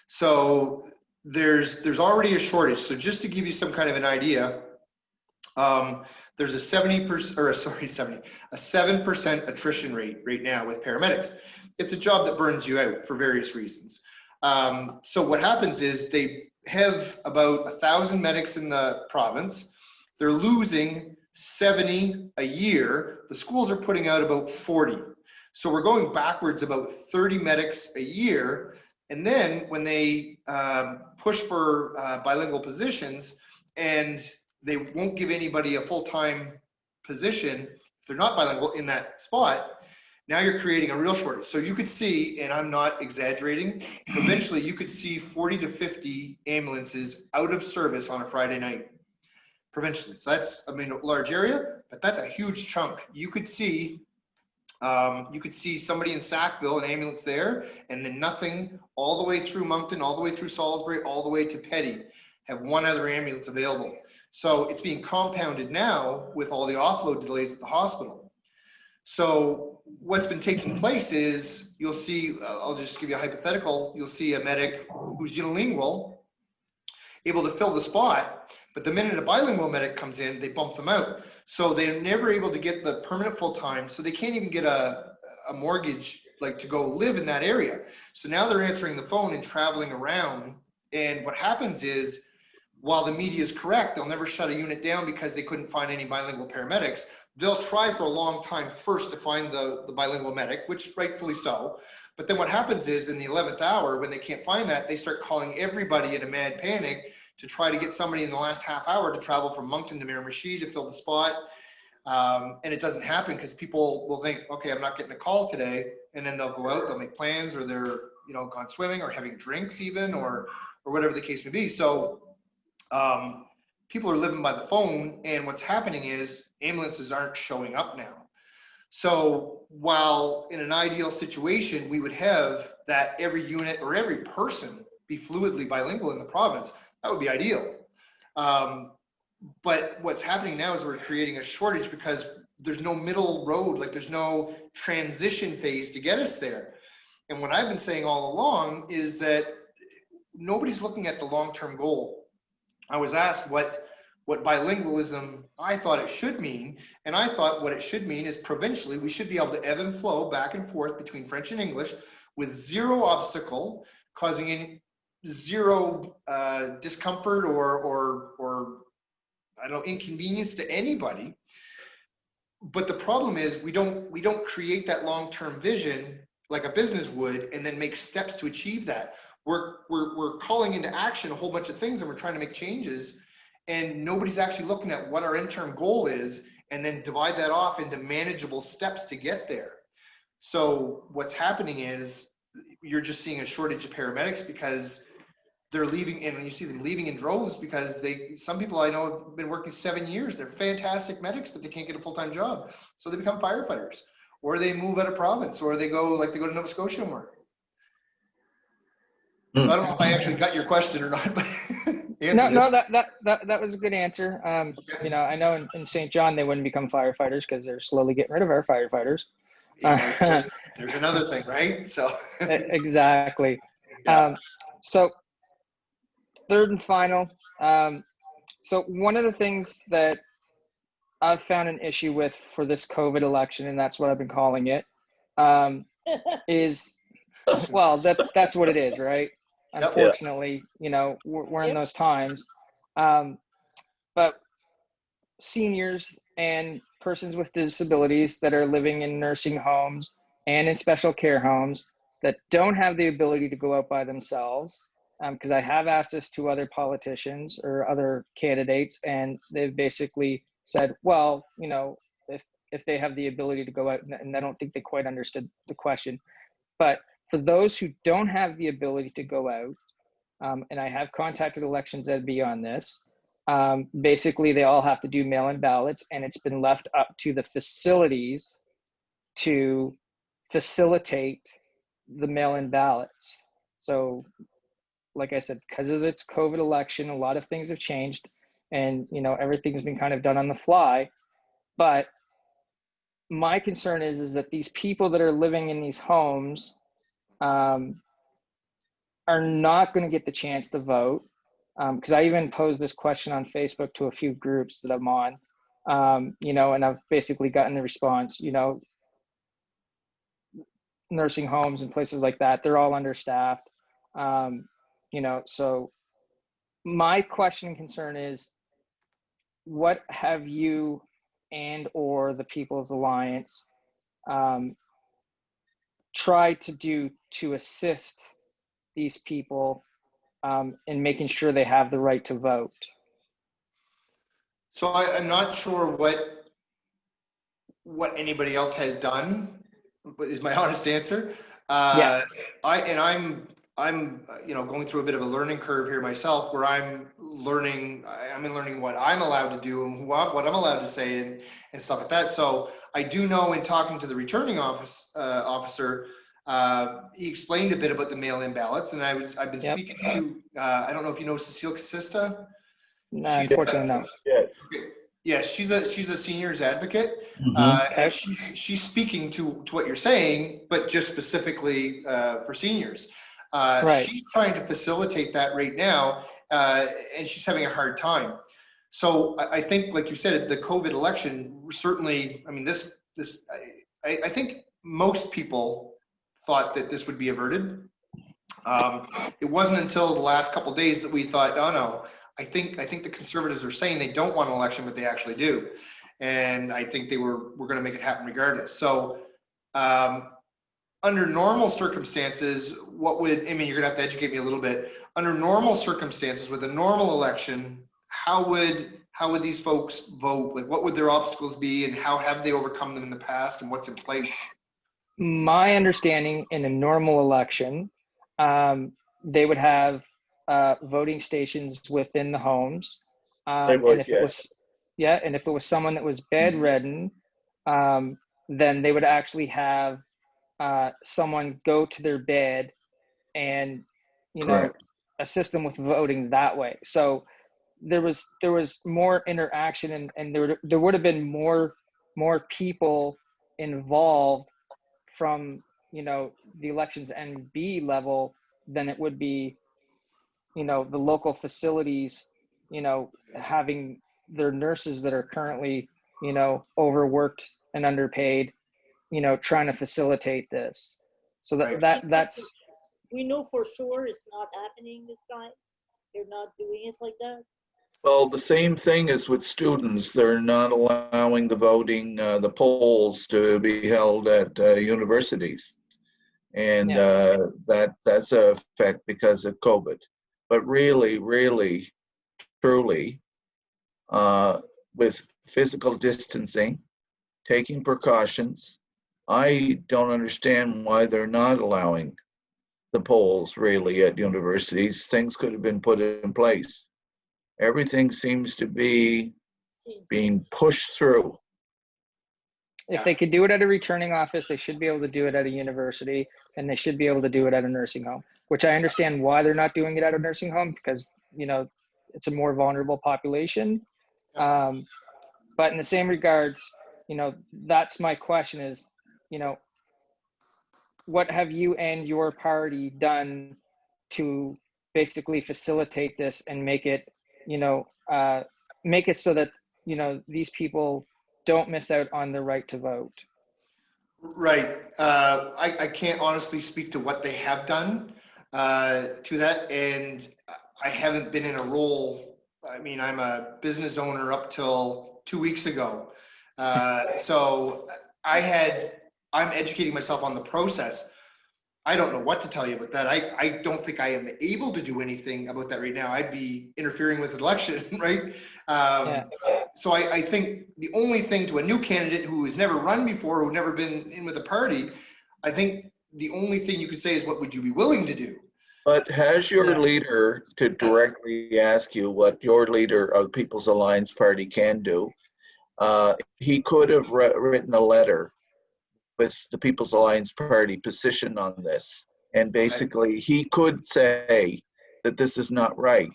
S2: So there's already a shortage. So just to give you some kind of an idea, there's a 7% attrition rate right now with paramedics. It's a job that burns you out for various reasons. So what happens is they have about 1,000 medics in the province. They're losing 70 a year. The schools are putting out about 40. So we're going backwards about 30 medics a year. And then when they push for bilingual positions, and they won't give anybody a full-time position if they're not bilingual in that spot, now you're creating a real shortage. So you could see, and I'm not exaggerating, eventually you could see 40 to 50 ambulances out of service on a Friday night, provincially. So that's, I mean, a large area, but that's a huge chunk. You could see somebody in Sackville, an ambulance there, and then nothing all the way through Moncton, all the way through Salisbury, all the way to Petty, have one other ambulance available. So it's being compounded now with all the offload delays at the hospital. So what's been taking place is you'll see, I'll just give you a hypothetical, you'll see a medic who's unilingual able to fill the spot, but the minute a bilingual medic comes in, they bump them out. So they're never able to get the permanent full-time, so they can't even get a mortgage like to go live in that area. So now they're answering the phone and traveling around, and what happens is, while the media is correct, they'll never shut a unit down because they couldn't find any bilingual paramedics. They'll try for a long time first to find the bilingual medic, which rightfully so. But then what happens is in the 11th hour, when they can't find that, they start calling everybody in a mad panic to try to get somebody in the last half hour to travel from Moncton to Miramichi to fill the spot. And it doesn't happen because people will think, okay, I'm not getting a call today. And then they'll go out, they'll make plans, or they're, you know, gone swimming or having drinks even, or whatever the case may be. So people are living by the phone, and what's happening is ambulances aren't showing up now. So while in an ideal situation, we would have that every unit or every person be fluidly bilingual in the province, that would be ideal. But what's happening now is we're creating a shortage because there's no middle road, like there's no transition phase to get us there. And what I've been saying all along is that nobody's looking at the long-term goal. I was asked what bilingualism I thought it should mean, and I thought what it should mean is provincially we should be able to ebb and flow back and forth between French and English with zero obstacle, causing any zero discomfort or I don't know, inconvenience to anybody. But the problem is we don't create that long-term vision like a business would and then make steps to achieve that. We're calling into action a whole bunch of things and we're trying to make changes, and nobody's actually looking at what our interim goal is and then divide that off into manageable steps to get there. So what's happening is you're just seeing a shortage of paramedics because they're leaving, and when you see them leaving in droves because some people I know have been working 7 years, they're fantastic medics, but they can't get a full-time job. So they become firefighters, or they move out of province, or they go to Nova Scotia and work. I don't know if I actually got your question or not, but
S4: no, that was a good answer. You know, I know in St. John they wouldn't become firefighters because they're slowly getting rid of our firefighters.
S2: Yeah, there's another thing, right? So
S4: exactly.
S2: Yeah.
S4: So third and final. So one of the things that I've found an issue with for this COVID election, and that's what I've been calling it, is, well, that's what it is, right? Unfortunately, you know, we're in those times. But seniors and persons with disabilities that are living in nursing homes and in special care homes that don't have the ability to go out by themselves, because I have asked this to other politicians or other candidates, and they've basically said, well, you know, if they have the ability to go out, and I don't think they quite understood the question. But for those who don't have the ability to go out, and I have contacted Elections NB on this, basically they all have to do mail-in ballots, and it's been left up to the facilities to facilitate the mail-in ballots. So like I said, because of its COVID election, a lot of things have changed, and you know, everything's been kind of done on the fly. But my concern is that these people that are living in these homes are not going to get the chance to vote. Because I even posed this question on Facebook to a few groups that I'm on, you know, and I've basically gotten the response, you know, nursing homes and places like that, they're all understaffed. You know, so my question and concern is, what have you and or the People's Alliance try to do to assist these people in making sure they have the right to vote?
S2: So I'm not sure what anybody else has done, but is my honest answer.
S4: Yeah.
S2: I'm going through a bit of a learning curve here myself, where I'm learning what I'm allowed to do and what I'm allowed to say and stuff like that. So I do know, in talking to the returning officer, he explained a bit about the mail-in ballots, and I've been
S4: Yep.
S2: speaking to I don't know if you know Cecile Casista.
S4: No, unfortunately, no.
S3: Yes.
S2: Okay. Yeah, she's a seniors advocate,
S3: Mhm.
S2: and she's speaking to what you're saying, but just specifically for seniors.
S4: Right.
S2: She's trying to facilitate that right now, and she's having a hard time. So I think, like you said, the COVID election certainly. I mean, I think most people thought that this would be averted. It wasn't until the last couple of days that we thought, oh no, I think the Conservatives are saying they don't want an election, but they actually do, and I think we're going to make it happen regardless. So, under normal circumstances, you're going to have to educate me a little bit. Under normal circumstances, with a normal election, how would these folks vote? Like, what would their obstacles be, and how have they overcome them in the past, and what's in place?
S4: My understanding, in a normal election, they would have voting stations within the homes,
S3: They
S4: and
S3: would,
S4: if it
S3: yes.
S4: was and if it was someone that was bedridden, then they would actually have someone go to their bed and
S3: Correct.
S4: assist them with voting that way. So there was more interaction, and there would have been more people involved from the elections NB level than it would be the local facilities having their nurses that are currently overworked and underpaid trying to facilitate this. So
S2: Right.
S4: that's
S1: We know for sure it's not happening this time. They're not doing it like that.
S3: Well, the same thing as with students. They're not allowing the voting, the polls to be held at universities. And that's a effect because of COVID. But really, truly, with physical distancing, taking precautions, I don't understand why they're not allowing the polls really at universities. Things could have been put in place. Everything seems to be being pushed through.
S4: if they could do it at a returning office, they should be able to do it at a university, and they should be able to do it at a nursing home, which I understand why they're not doing it at a nursing home, because it's a more vulnerable population. But in the same regards, that's my question is, what have you and your party done to basically facilitate this and make it so that these people don't miss out on the right to vote?
S2: Right. I can't honestly speak to what they have done to that, and I haven't been in a role. I mean, I'm a business owner up till 2 weeks ago, so I'm educating myself on the process. I don't know what to tell you about that. I don't think I am able to do anything about that right now. I'd be interfering with an election, right? So I think the only thing to a new candidate who has never run before, who's never been in with a party, I think the only thing you could say is, what would you be willing to do?
S3: But has your leader, to directly ask you what your leader of People's Alliance Party can do, he could have written a letter with the People's Alliance Party position on this. And basically, he could say that this is not right.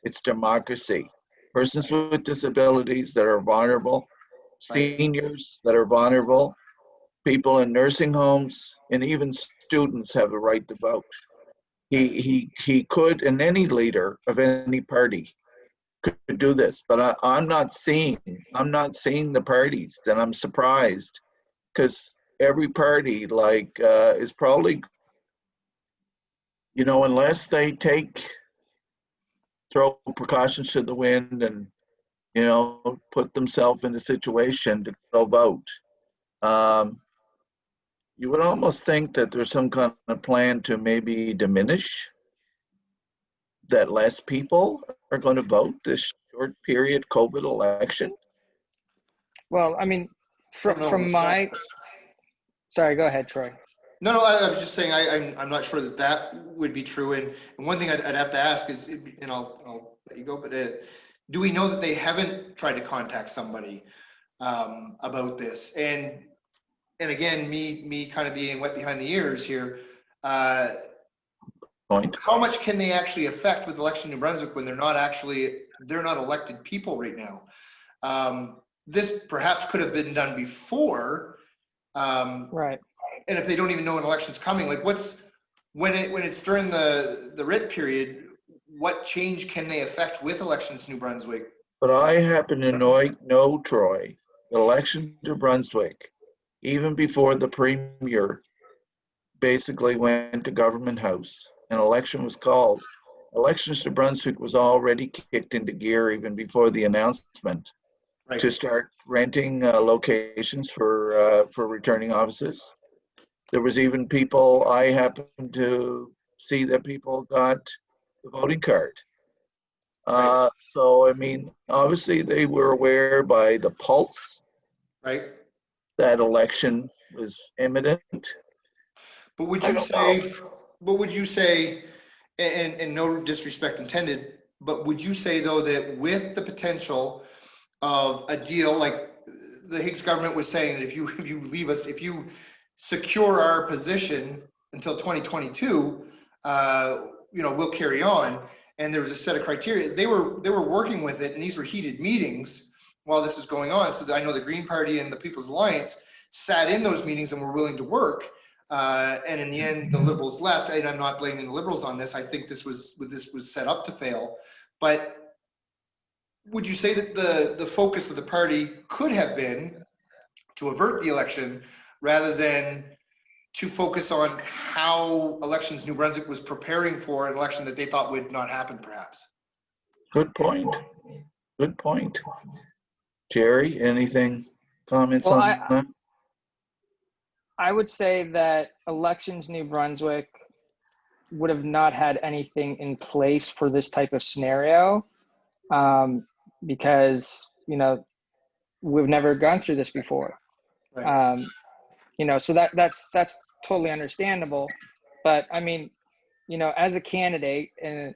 S3: It's democracy. Persons with disabilities that are vulnerable, seniors that are vulnerable, people in nursing homes, and even students have the right to vote. He could, and any leader of any party could do this, but I'm not seeing the parties, and I'm surprised, because every party is probably, unless they throw precautions to the wind and you know, put themselves in a situation to go vote. You would almost think that there's some kind of plan to maybe diminish that less people are going to vote this short period COVID election.
S4: Well, I mean, from my, sorry, go ahead, Troy.
S2: No, I was just saying I'm not sure that would be true. And one thing I'd have to ask is, and I'll let you go, but do we know that they haven't tried to contact somebody about this? And again, me kind of being wet behind the ears here. How much can they actually affect with election New Brunswick when they're not elected people right now? This perhaps could have been done before.
S4: Right.
S2: And if they don't even know an election's coming, like when it's during the writ period, what change can they affect with elections New Brunswick?
S3: But I happen to know, Troy, election New Brunswick, even before the premier basically went to Government House, an election was called. Elections New Brunswick was already kicked into gear even before the announcement to start renting locations for returning offices. There was even people, I happened to see that people got the voting card. So, I mean, obviously they were aware by the pulse that election was imminent.
S2: But would you say, and no disrespect intended, but would you say though that with the potential of a deal like the Higgs government was saying, that if you leave us, if you secure our position until 2022, we'll carry on. And there was a set of criteria. They were working with it, and these were heated meetings while this was going on. So I know the Green Party and the People's Alliance sat in those meetings and were willing to work. And in the end, the Liberals left. And I'm not blaming the Liberals on this. I think this was set up to fail. But would you say that the focus of the party could have been to avert the election rather than to focus on how Elections New Brunswick was preparing for an election that they thought would not happen, perhaps?
S3: Good point. Good point. Jerry, anything, comments on that?
S4: I would say that Elections New Brunswick would have not had anything in place for this type of scenario because, we've never gone through this before. So that's totally understandable. But I mean, as a candidate, and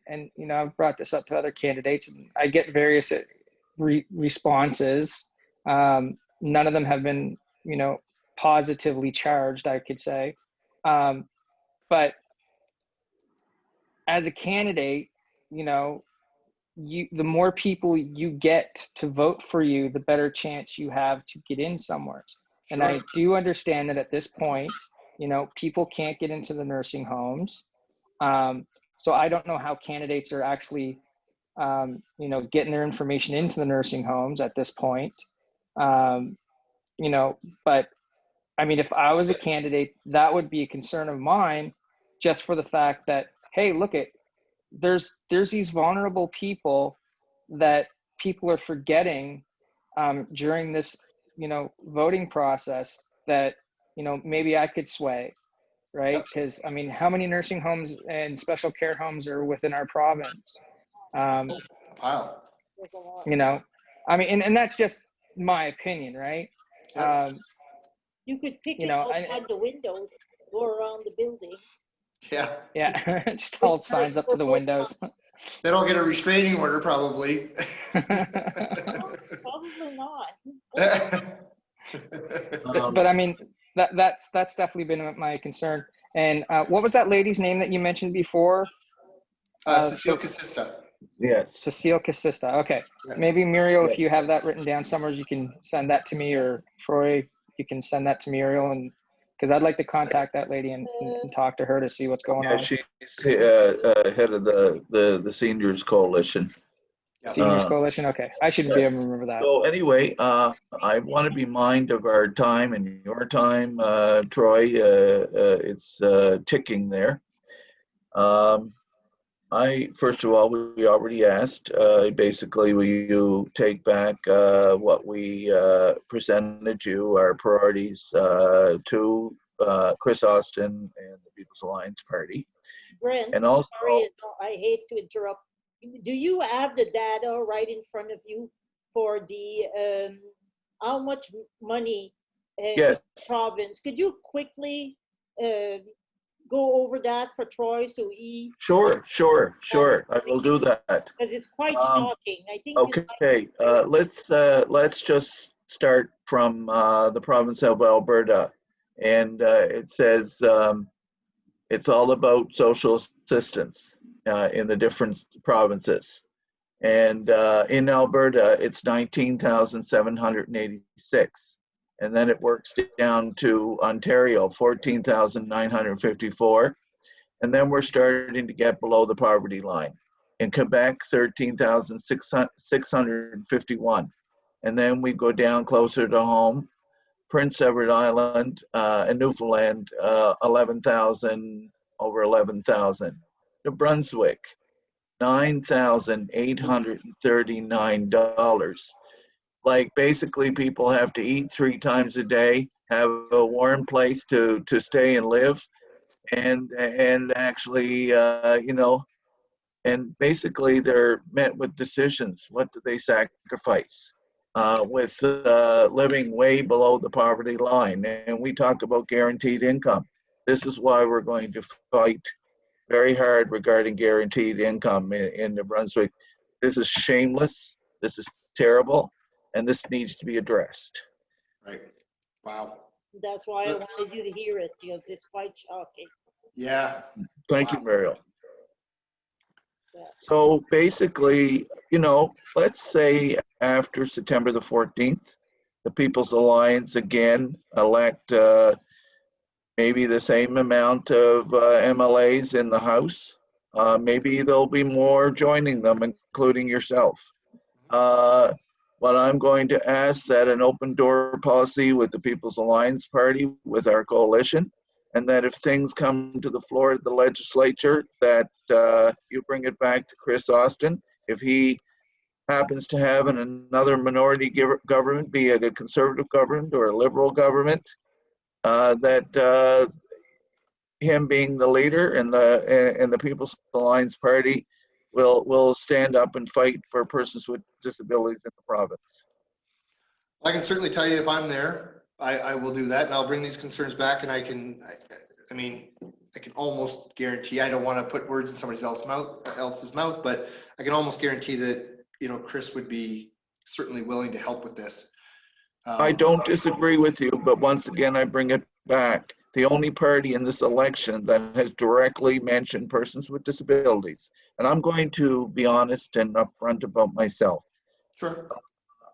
S4: I've brought this up to other candidates, and I get various responses. None of them have been, positively charged, I could say. But as a candidate, the more people you get to vote for you, the better chance you have to get in somewhere. Sure. And I do understand that at this point, people can't get into the nursing homes. So I don't know how candidates are actually, getting their information into the nursing homes at this point. But I mean, if I was a candidate, that would be a concern of mine, just for the fact that, hey, look there's these vulnerable people that people are forgetting during this, voting process that, maybe I could sway, right? Because I mean, how many nursing homes and special care homes are within our province?
S2: Wow.
S4: I mean, and that's just my opinion, right?
S1: You could pick it outside the windows, go around the building.
S2: Yeah.
S4: Just hold signs up to the windows.
S2: They don't get a restraining order, probably.
S1: Probably not.
S4: But I mean, that's definitely been my concern. And what was that lady's name that you mentioned before?
S2: Cecile Casista.
S3: Yes.
S4: Cecile Casista. Okay. Yeah. Maybe Muriel, if you have that written down somewhere, you can send that to me, or Troy, you can send that to Muriel, and because I'd like to contact that lady and talk to her to see what's going on.
S3: She's head of the Seniors Coalition.
S4: Seniors Coalition. Okay, I should be able to remember that.
S3: So anyway, I want to be mindful of our time and your time, Troy. It's ticking there. First of all, we already asked, basically, will you take back what we presented you, our priorities to Chris Austin and the People's Alliance Party?
S1: Brent,
S3: And also,
S1: sorry, no, I hate to interrupt. Do you have the data right in front of you for the how much money
S3: yes,
S1: province? Could you quickly go over that for Troy so he,
S3: sure. I will do that.
S1: because it's quite
S3: Um,
S1: shocking. I think you
S3: Okay, let's just start from the province of Alberta, and it says it's all about social assistance in the different provinces. And in Alberta, it's 19,786. And then it works down to Ontario, 14,954. And then we're starting to get below the poverty line. In Quebec, 13,651. And then we go down closer to home, Prince Edward Island and Newfoundland, 11,000, over 11,000. New Brunswick, $9,839. Like basically people have to eat 3 times a day, have a warm place to stay and live, and actually, you know, and basically they're met with decisions. What do they sacrifice? With living way below the poverty line. And we talk about guaranteed income. This is why we're going to fight very hard regarding guaranteed income in New Brunswick. This is shameless, this is terrible, and this needs to be addressed.
S2: Right. Wow.
S1: that's why I wanted you to hear it, because it's quite shocking.
S2: Yeah.
S3: Thank you, Muriel.
S1: Yeah.
S3: So basically, you know, let's say after September the 14th, the People's Alliance again elect maybe the same amount of MLAs in the House. Maybe there'll be more joining them, including yourself. But I'm going to ask that an open door policy with the People's Alliance Party, with our coalition, and that if things come to the floor of the legislature, that you bring it back to Chris Austin. If he happens to have another minority government, be it a conservative government or a liberal government, that him being the leader and the People's Alliance Party will stand up and fight for persons with disabilities in the province.
S2: I can certainly tell you if I'm there, I will do that, and I'll bring these concerns back, and I mean, I can almost guarantee, I don't want to put words in somebody else's mouth, but I can almost guarantee that, you know, Chris would be certainly willing to help with this.
S3: I don't disagree with you, but once again, I bring it back. The only party in this election that has directly mentioned persons with disabilities. And I'm going to be honest and upfront about myself.
S2: Sure.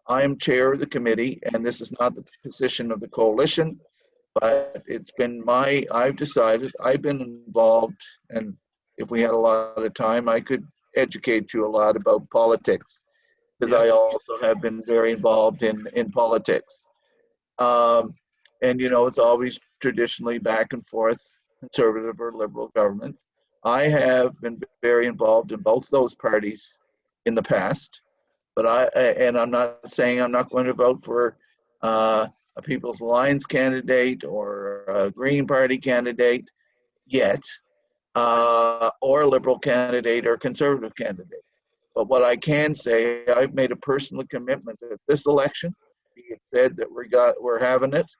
S3: I am chair of the committee, and this is not the position of the coalition, but it's been I've decided, I've been involved, and if we had a lot of time, I could educate you a lot about politics, because
S2: Yes.
S3: I also have been very involved in politics. And you know, it's always traditionally back and forth, conservative or liberal governments. I have been very involved in both those parties in the past, but I'm not saying I'm not going to vote for a People's Alliance candidate or a Green Party candidate yet, or a liberal candidate or conservative candidate. But what I can say, I've made a personal commitment that this election, be it said that we're having it,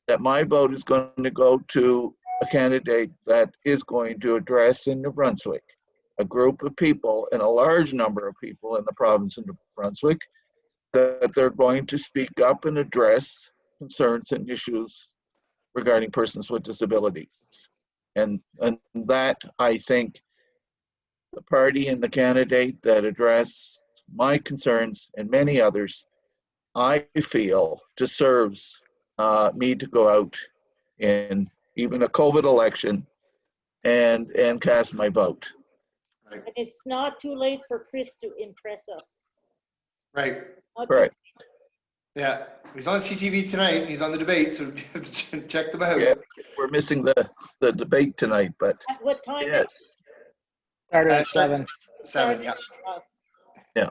S3: that my vote is going to go to a candidate that is going to address in New Brunswick a group of people, and a large number of people in the province of New Brunswick, that they're going to speak up and address concerns and issues regarding persons with disabilities. And that, I think, the party and the candidate that address my concerns and many others, I feel deserves me to go out in even a COVID election and cast my vote.
S2: Right.
S1: And it's not too late for Chris to impress us.
S2: Right.
S1: Not too-
S3: Right.
S2: Yeah. He's on CTV tonight. He's on the debate, so check them out.
S3: Yeah, we're missing the debate tonight, but
S1: At what time?
S3: yes.
S4: Started at 7.
S2: 7, yeah.
S3: Yeah.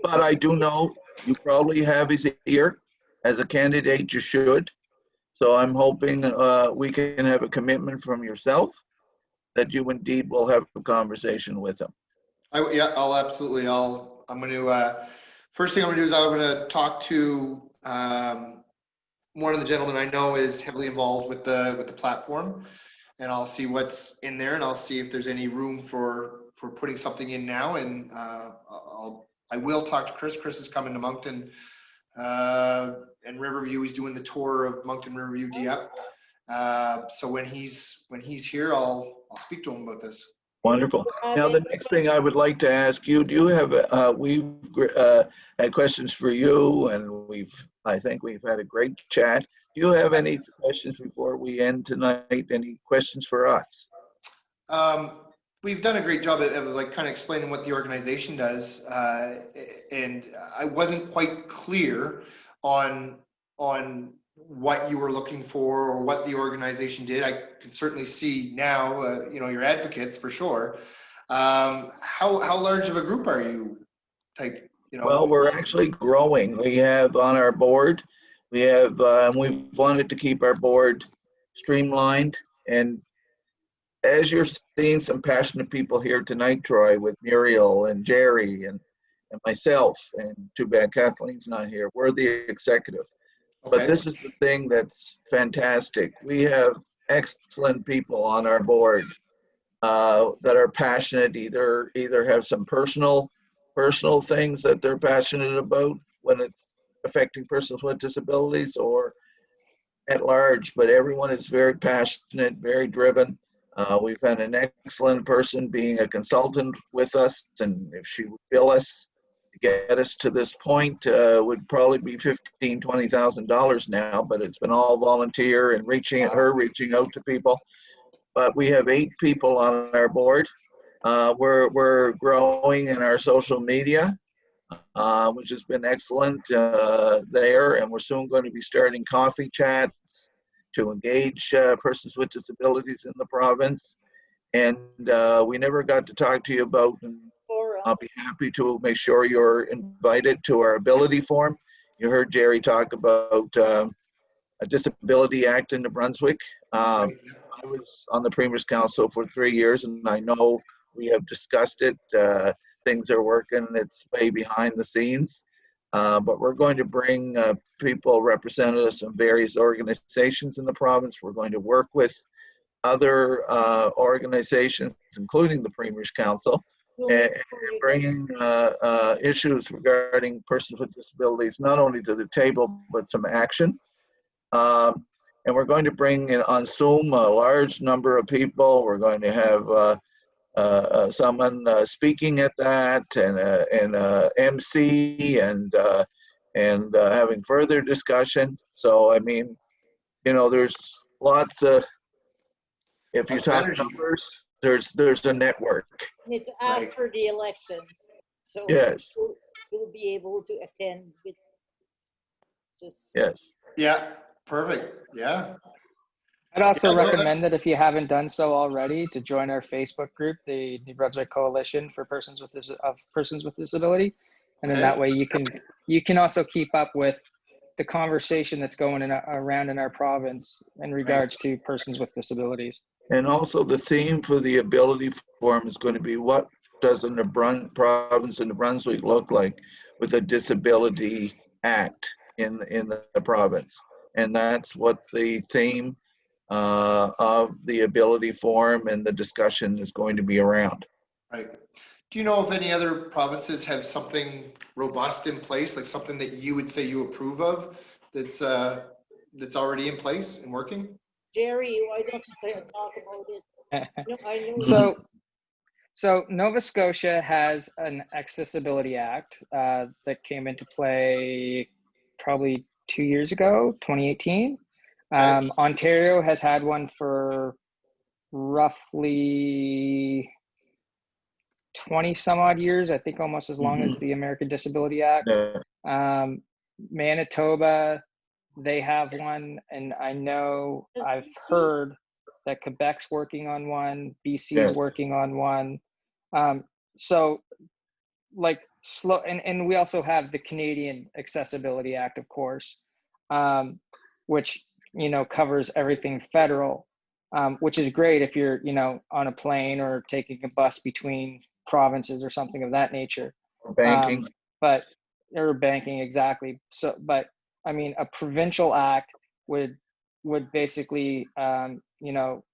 S3: But I do know you probably have his ear. As a candidate, you should. So I'm hoping we can have a commitment from yourself that you indeed will have a conversation with him.
S2: Yeah, I'll absolutely. I'm going to, first thing I'm going to do is I'm going to talk to one of the gentlemen I know is heavily involved with the platform, and I'll see what's in there, and I'll see if there's any room for putting something in now. And I will talk to Chris. Chris is coming to Moncton and Riverview. He's doing the tour of Moncton Riverview DF. So when he's here, I'll speak to him about this.
S3: Wonderful. Now, the next thing I would like to ask you, do you have, we've had questions for you, and I think we've had a great chat. Do you have any questions before we end tonight? Any questions for us?
S2: We've done a great job of like kind of explaining what the organization does, and I wasn't quite clear on what you were looking for or what the organization did. I can certainly see now, you're advocates for sure. How large of a group are you?
S3: Well, we're actually growing. We have on our board, we've wanted to keep our board streamlined. And as you're seeing some passionate people here tonight, Troy, with Muriel and Jerry and myself, and too bad Kathleen's not here, we're the executive.
S2: Okay.
S3: But this is the thing that's fantastic. We have excellent people on our board that are passionate, either have some personal things that they're passionate about when it's affecting persons with disabilities or at large, but everyone is very passionate, very driven. We've had an excellent person being a consultant with us, and if she would bill us to get us to this point, would probably be $15,000-$20,000 now, but it's been all volunteer and reaching out to people. But we have 8 people on our board. We're growing in our social media, which has been excellent there, and we're soon going to be starting coffee chats to engage persons with disabilities in the province. And we never got to talk to you about, and I'll be happy to make sure you're invited to our ability forum. You heard Jerry talk about a Disability Act in New Brunswick. I was on the Premier's Council for 3 years, and I know we have discussed it. Things are working, it's way behind the scenes. But we're going to bring people, representatives from various organizations in the province. We're going to work with other organizations, including the Premier's Council, and bringing issues regarding persons with disabilities, not only to the table, but some action. And we're going to bring in on Zoom a large number of people. We're going to have someone speaking at that, and MC, and having further discussion. So I mean, there's lots of. If you talk numbers, there's a network.
S1: It's after the elections, so
S3: yes,
S1: you'll be able to attend with just
S3: yes.
S2: Yeah, perfect. Yeah.
S4: I'd also recommend that if you haven't done so already, to join our Facebook group, the New Brunswick Coalition for Persons with Disability, and then that way you can also keep up with the conversation that's going around in our province in regards to persons with disabilities.
S3: And also the theme for the Ability Forum is going to be, what does the province of New Brunswick look like with a Disability Act in the province? And that's what the theme of the Ability Forum and the discussion is going to be around.
S2: Right. Do you know if any other provinces have something robust in place, like something that you would say you approve of, that's already in place and working?
S1: Jerry, why don't you talk about it? No, I know.
S4: So Nova Scotia has an Accessibility Act that came into play probably 2 years ago, 2018. Ontario has had one for roughly 20 some odd years, I think almost as long as the American Disability Act. Manitoba, they have one, and I know I've heard that Quebec's working on one, BC is
S3: Yes.
S4: working on one. So like slow, and we also have the Canadian Accessibility Act, of course, which, you know, covers everything federal, which is great if you're, you know, on a plane or taking a bus between provinces or something of that nature.
S3: Banking.
S4: But or banking, exactly. So, but I mean, a provincial act would basically, you know,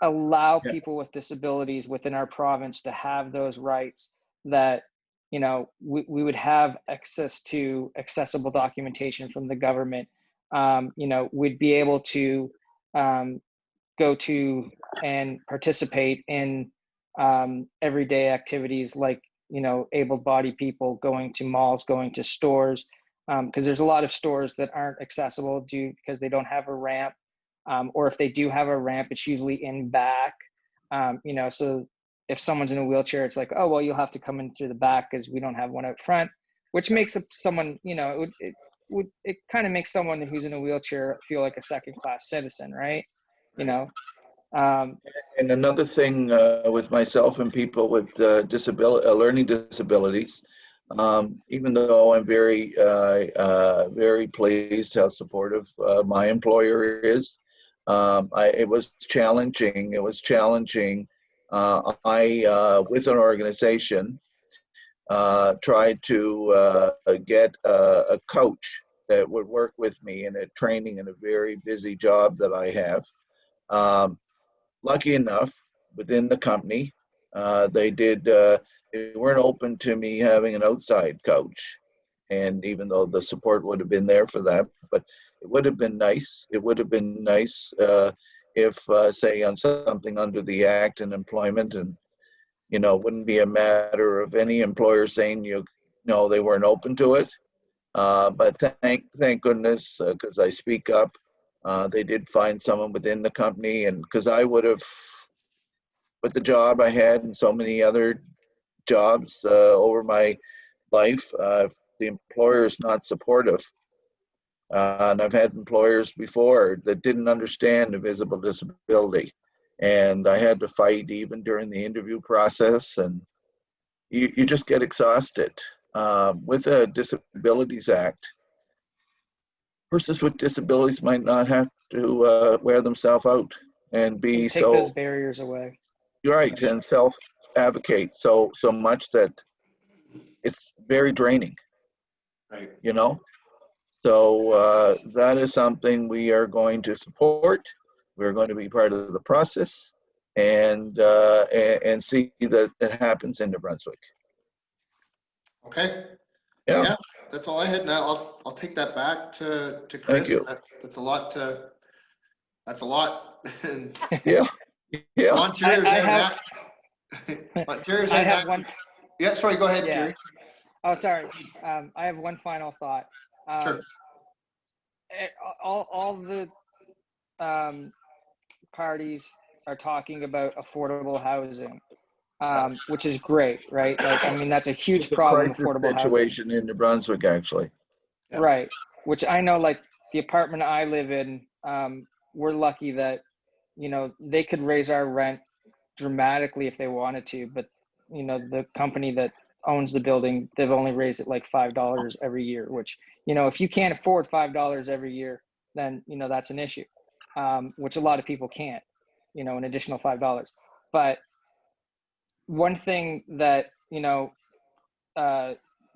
S4: allow
S3: Yeah.
S4: people with disabilities within our province to have those rights, that, you know, we would have access to accessible documentation from the government. You know, we'd be able to go to and participate in everyday activities like, you know, able-bodied people going to malls, going to stores, because there's a lot of stores that aren't accessible because they don't have a ramp, or if they do have a ramp, it's usually in back. You know, so if someone's in a wheelchair, it's like, oh, well, you'll have to come in through the back because we don't have one out front, which makes someone, you know, it kind of makes someone who's in a wheelchair feel like a second-class citizen, right? You know.
S3: And another thing with myself and people with learning disabilities, even though I'm very pleased how supportive my employer is, it was challenging. It was challenging. With an organization, tried to get a coach that would work with me in a training in a very busy job that I have. Lucky enough, within the company, they weren't open to me having an outside coach. And even though the support would have been there for that, but it would have been nice. It would have been nice if, say, on something under the Act and employment, and, you know, it wouldn't be a matter of any employer saying, no, they weren't open to it. But thank goodness, because I speak up. They did find someone within the company, and because I would have, with the job I had and so many other jobs over my life, if the employer is not supportive, and I've had employers before that didn't understand the visible disability, and I had to fight even during the interview process, and you just get exhausted. With a Disabilities Act, persons with disabilities might not have to wear themselves out and be
S4: Take those barriers away.
S3: right and self-advocate so much that it's very draining.
S2: Right.
S3: You know, so that is something we are going to support. We're going to be part of the process, and see that it happens in New Brunswick.
S2: Okay.
S3: Yeah.
S2: Yeah, that's all I had. Now I'll take that back to Chris.
S3: Thank you.
S2: That's a lot. That's a lot.
S3: Yeah. Yeah.
S2: Ontario's
S4: I
S2: heading
S4: have-
S2: back. Ontario's
S4: I
S2: heading
S4: have
S2: back.
S4: one.
S2: Yeah, sorry. Go ahead,
S4: Yeah.
S2: Jerry.
S4: Oh, sorry. I have one final thought.
S2: Sure.
S4: All the parties are talking about affordable housing, which is great, right? Like, I mean, that's a huge
S3: It's a
S4: problem,
S3: crisis
S4: affordable housing.
S3: situation in New Brunswick, actually.
S2: Yeah.
S4: Right. Which I know, like the apartment I live in, we're lucky that, you know, they could raise our rent dramatically if they wanted to, but, you know, the company that owns the building, they've only raised it like $5 every year, which, you know, if you can't afford $5 every year, then, you know, that's an issue, which a lot of people can't, you know, an additional $5. But one thing that, you know,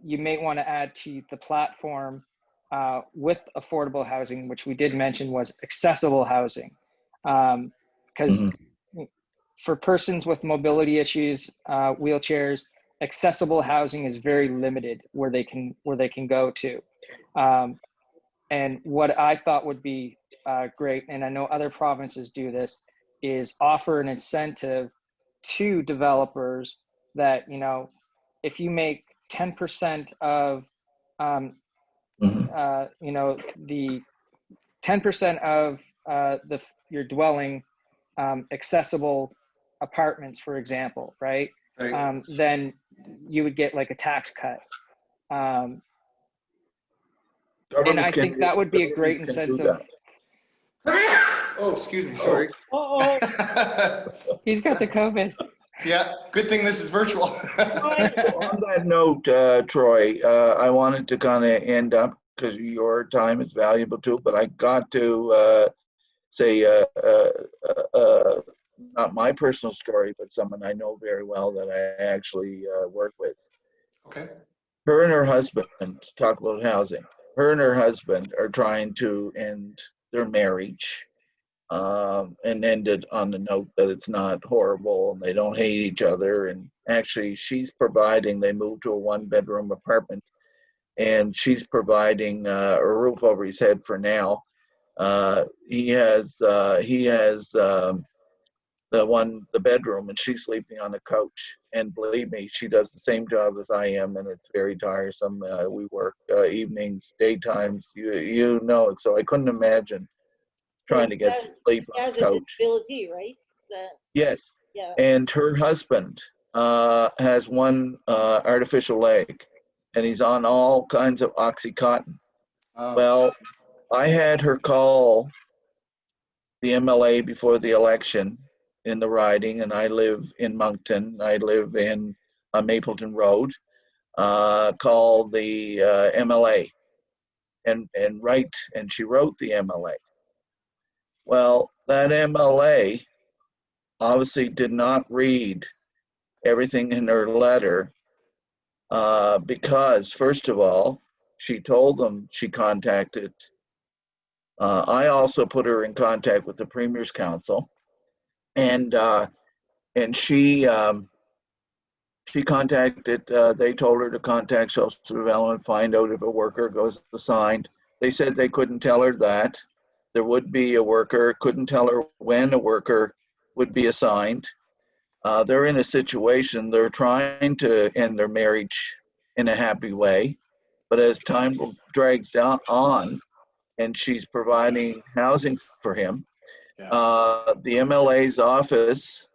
S4: you may want to add to the platform with affordable housing, which we did mention, was accessible housing. Because for persons with mobility issues, wheelchairs, accessible housing is very limited where they can go to. And what I thought would be great, and I know other provinces do this, is offer an incentive to developers that, you know, if you make 10% of, you know, the 10% of your dwelling accessible apartments, for example, right?
S2: Right.
S4: Then you would get like a tax cut. And I think that would be a great incentive.
S2: Oh, excuse me, sorry.
S1: Uh-oh.
S4: He's got the COVID.
S2: Yeah, good thing this is virtual.
S3: On that note, Troy, I wanted to kind of end up, because your time is valuable too, but I got to say, not my personal story, but someone I know very well that I actually work with.
S2: Okay.
S3: Her and her husband, talk about housing, her and her husband are trying to end their marriage, and end it on the note that it's not horrible and they don't hate each other. And actually, she's providing, they moved to a 1-bedroom apartment, and she's providing a roof over his head for now. He has the bedroom, and she's sleeping on the couch. And believe me, she does the same job as I am, and it's very tiresome. We work evenings, daytimes, you know. So I couldn't imagine trying to get some sleep
S1: He
S3: on
S1: has
S3: the
S1: a
S3: couch.
S1: disability, right? Is that,
S3: Yes,
S1: yeah.
S3: and her husband has one artificial leg, and he's on all kinds of Oxycontin.
S2: Oh.
S3: Well, I had her call the MLA before the election in the riding, and I live in Moncton. I live in Mapleton Road. Call the MLA and write, and she wrote the MLA. Well, that MLA obviously did not read everything in her letter, because, first of all, she told them she contacted. I also put her in contact with the Premier's Council, and she contacted. They told her to contact Social Development, find out if a worker goes assigned. They said they couldn't tell her that there would be a worker. Couldn't tell her when a worker would be assigned. They're in a situation, they're trying to end their marriage in a happy way, but as time drags on and she's providing housing for him, the MLA's office,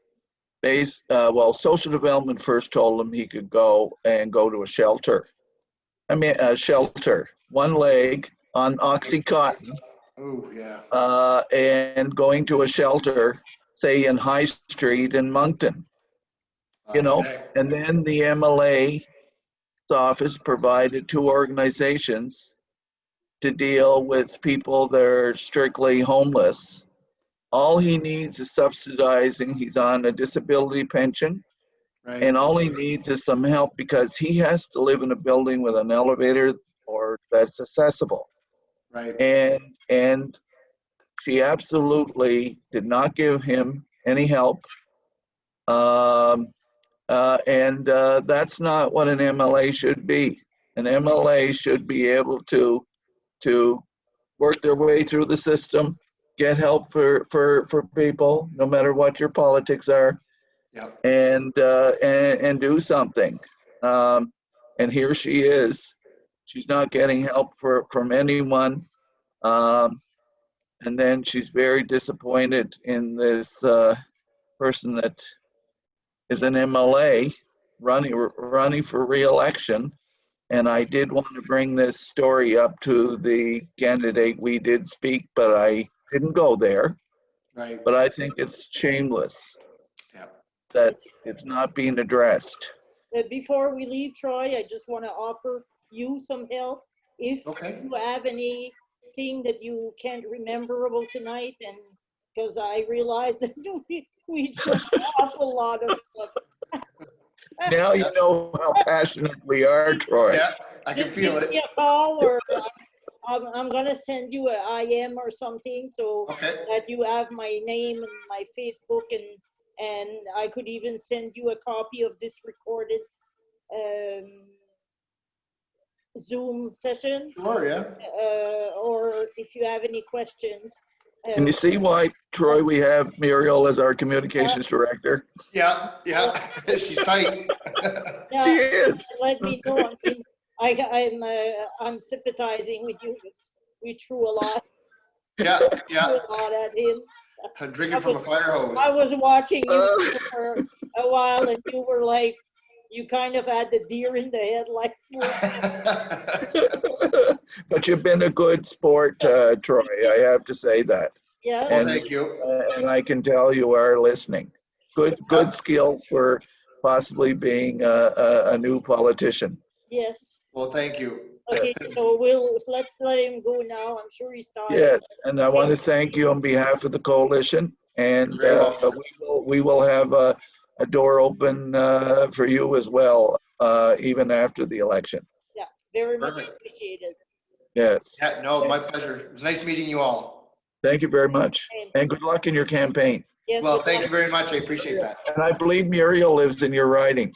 S3: Social Development first told him he could go to a shelter. A shelter, one leg on Oxycontin.
S2: Oh, yeah.
S3: And going to a shelter, say in High Street in Moncton,
S2: Okay.
S3: and then the MLA's office provided 2 organizations to deal with people that are strictly homeless. All he needs is subsidizing. He's on a disability pension,
S2: Right.
S3: and all he needs is some help because he has to live in a building with an elevator or that's accessible.
S2: Right.
S3: And she absolutely did not give him any help. That's not what an MLA should be. An MLA should be able to work their way through the system, get help for people, no matter what your politics are,
S2: Yep.
S3: and do something. And here she is. She's not getting help from anyone. And then she's very disappointed in this person that is an MLA running for re-election. And I did want to bring this story up to the candidate. We did speak, but I didn't go there.
S2: Right.
S3: But I think it's shameless that it's not being addressed.
S1: Before we leave, Troy, I just want to offer you some help. If you have anything that you can't remember about tonight, and because I realized that we took an awful lot of stuff.
S3: Now you know how passionate we are, Troy.
S2: Yeah, I can feel it.
S1: Give me a call, or I'm going to send you an IM or something, so that you have my name and my Facebook, and I could even send you a copy of this recorded Zoom session.
S2: Sure, yeah.
S1: Or if you have any questions.
S3: And you see why, Troy, we have Muriel as our communications director?
S2: Yeah, she's tight.
S1: Yeah,
S3: she is.
S1: Let me know. I mean, I'm sympathizing with you. We threw a lot.
S2: Yeah.
S1: Threw a lot at him.
S2: I'm drinking from a fire hose.
S1: I was watching you for a while, and you were like, you kind of had the deer in the headlights.
S3: But you've been a good sport, Troy. I have to say that.
S1: Yeah.
S2: Well,
S3: And,
S2: thank you.
S3: and I can tell you are listening. Good skills for possibly being a new politician.
S1: Yes.
S2: Well, thank you.
S1: Okay, so let's let him go now. I'm sure he's tired.
S3: Yes, and I want to thank you on behalf of the coalition, and
S2: Very welcome.
S3: we will have a door open for you as well, even after the election.
S1: Yeah, very much
S2: Perfect.
S1: appreciated.
S3: Yes,
S2: Yeah, no, my pleasure. It was nice meeting you all.
S3: thank you very much, and good luck in your campaign.
S1: Yes.
S2: Well,
S1: good
S2: thank
S1: luck.
S2: you very much. I appreciate that.
S3: And I believe Muriel lives in your riding.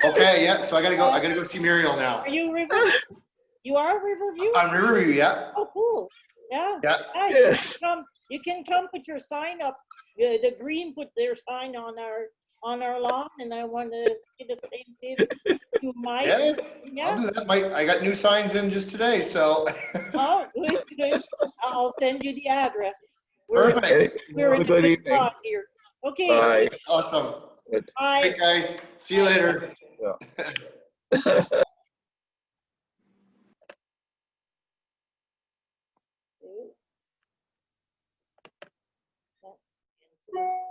S2: Okay, yeah, so I gotta go see Muriel now.
S1: Are you Riverview? You are Riverview?
S2: On Riverview, yeah.
S1: Oh, cool. Yeah.
S2: Yeah.
S1: Yeah,
S3: Yes.
S1: you can come put your sign up. The Green put their sign on our lawn, and I want to say the same thing. You might.
S2: Yeah,
S1: Yeah.
S2: I'll do that. I got new signs in just today, so.
S1: Oh, good, good. I'll send you the address. We're
S2: Perfect.
S3: Okay,
S1: we're
S3: have
S1: in
S3: a good evening.
S1: spot here. Okay.
S3: Bye.
S2: Awesome.
S3: Good.
S1: Bye.
S2: Hey, guys. See you later.
S1: So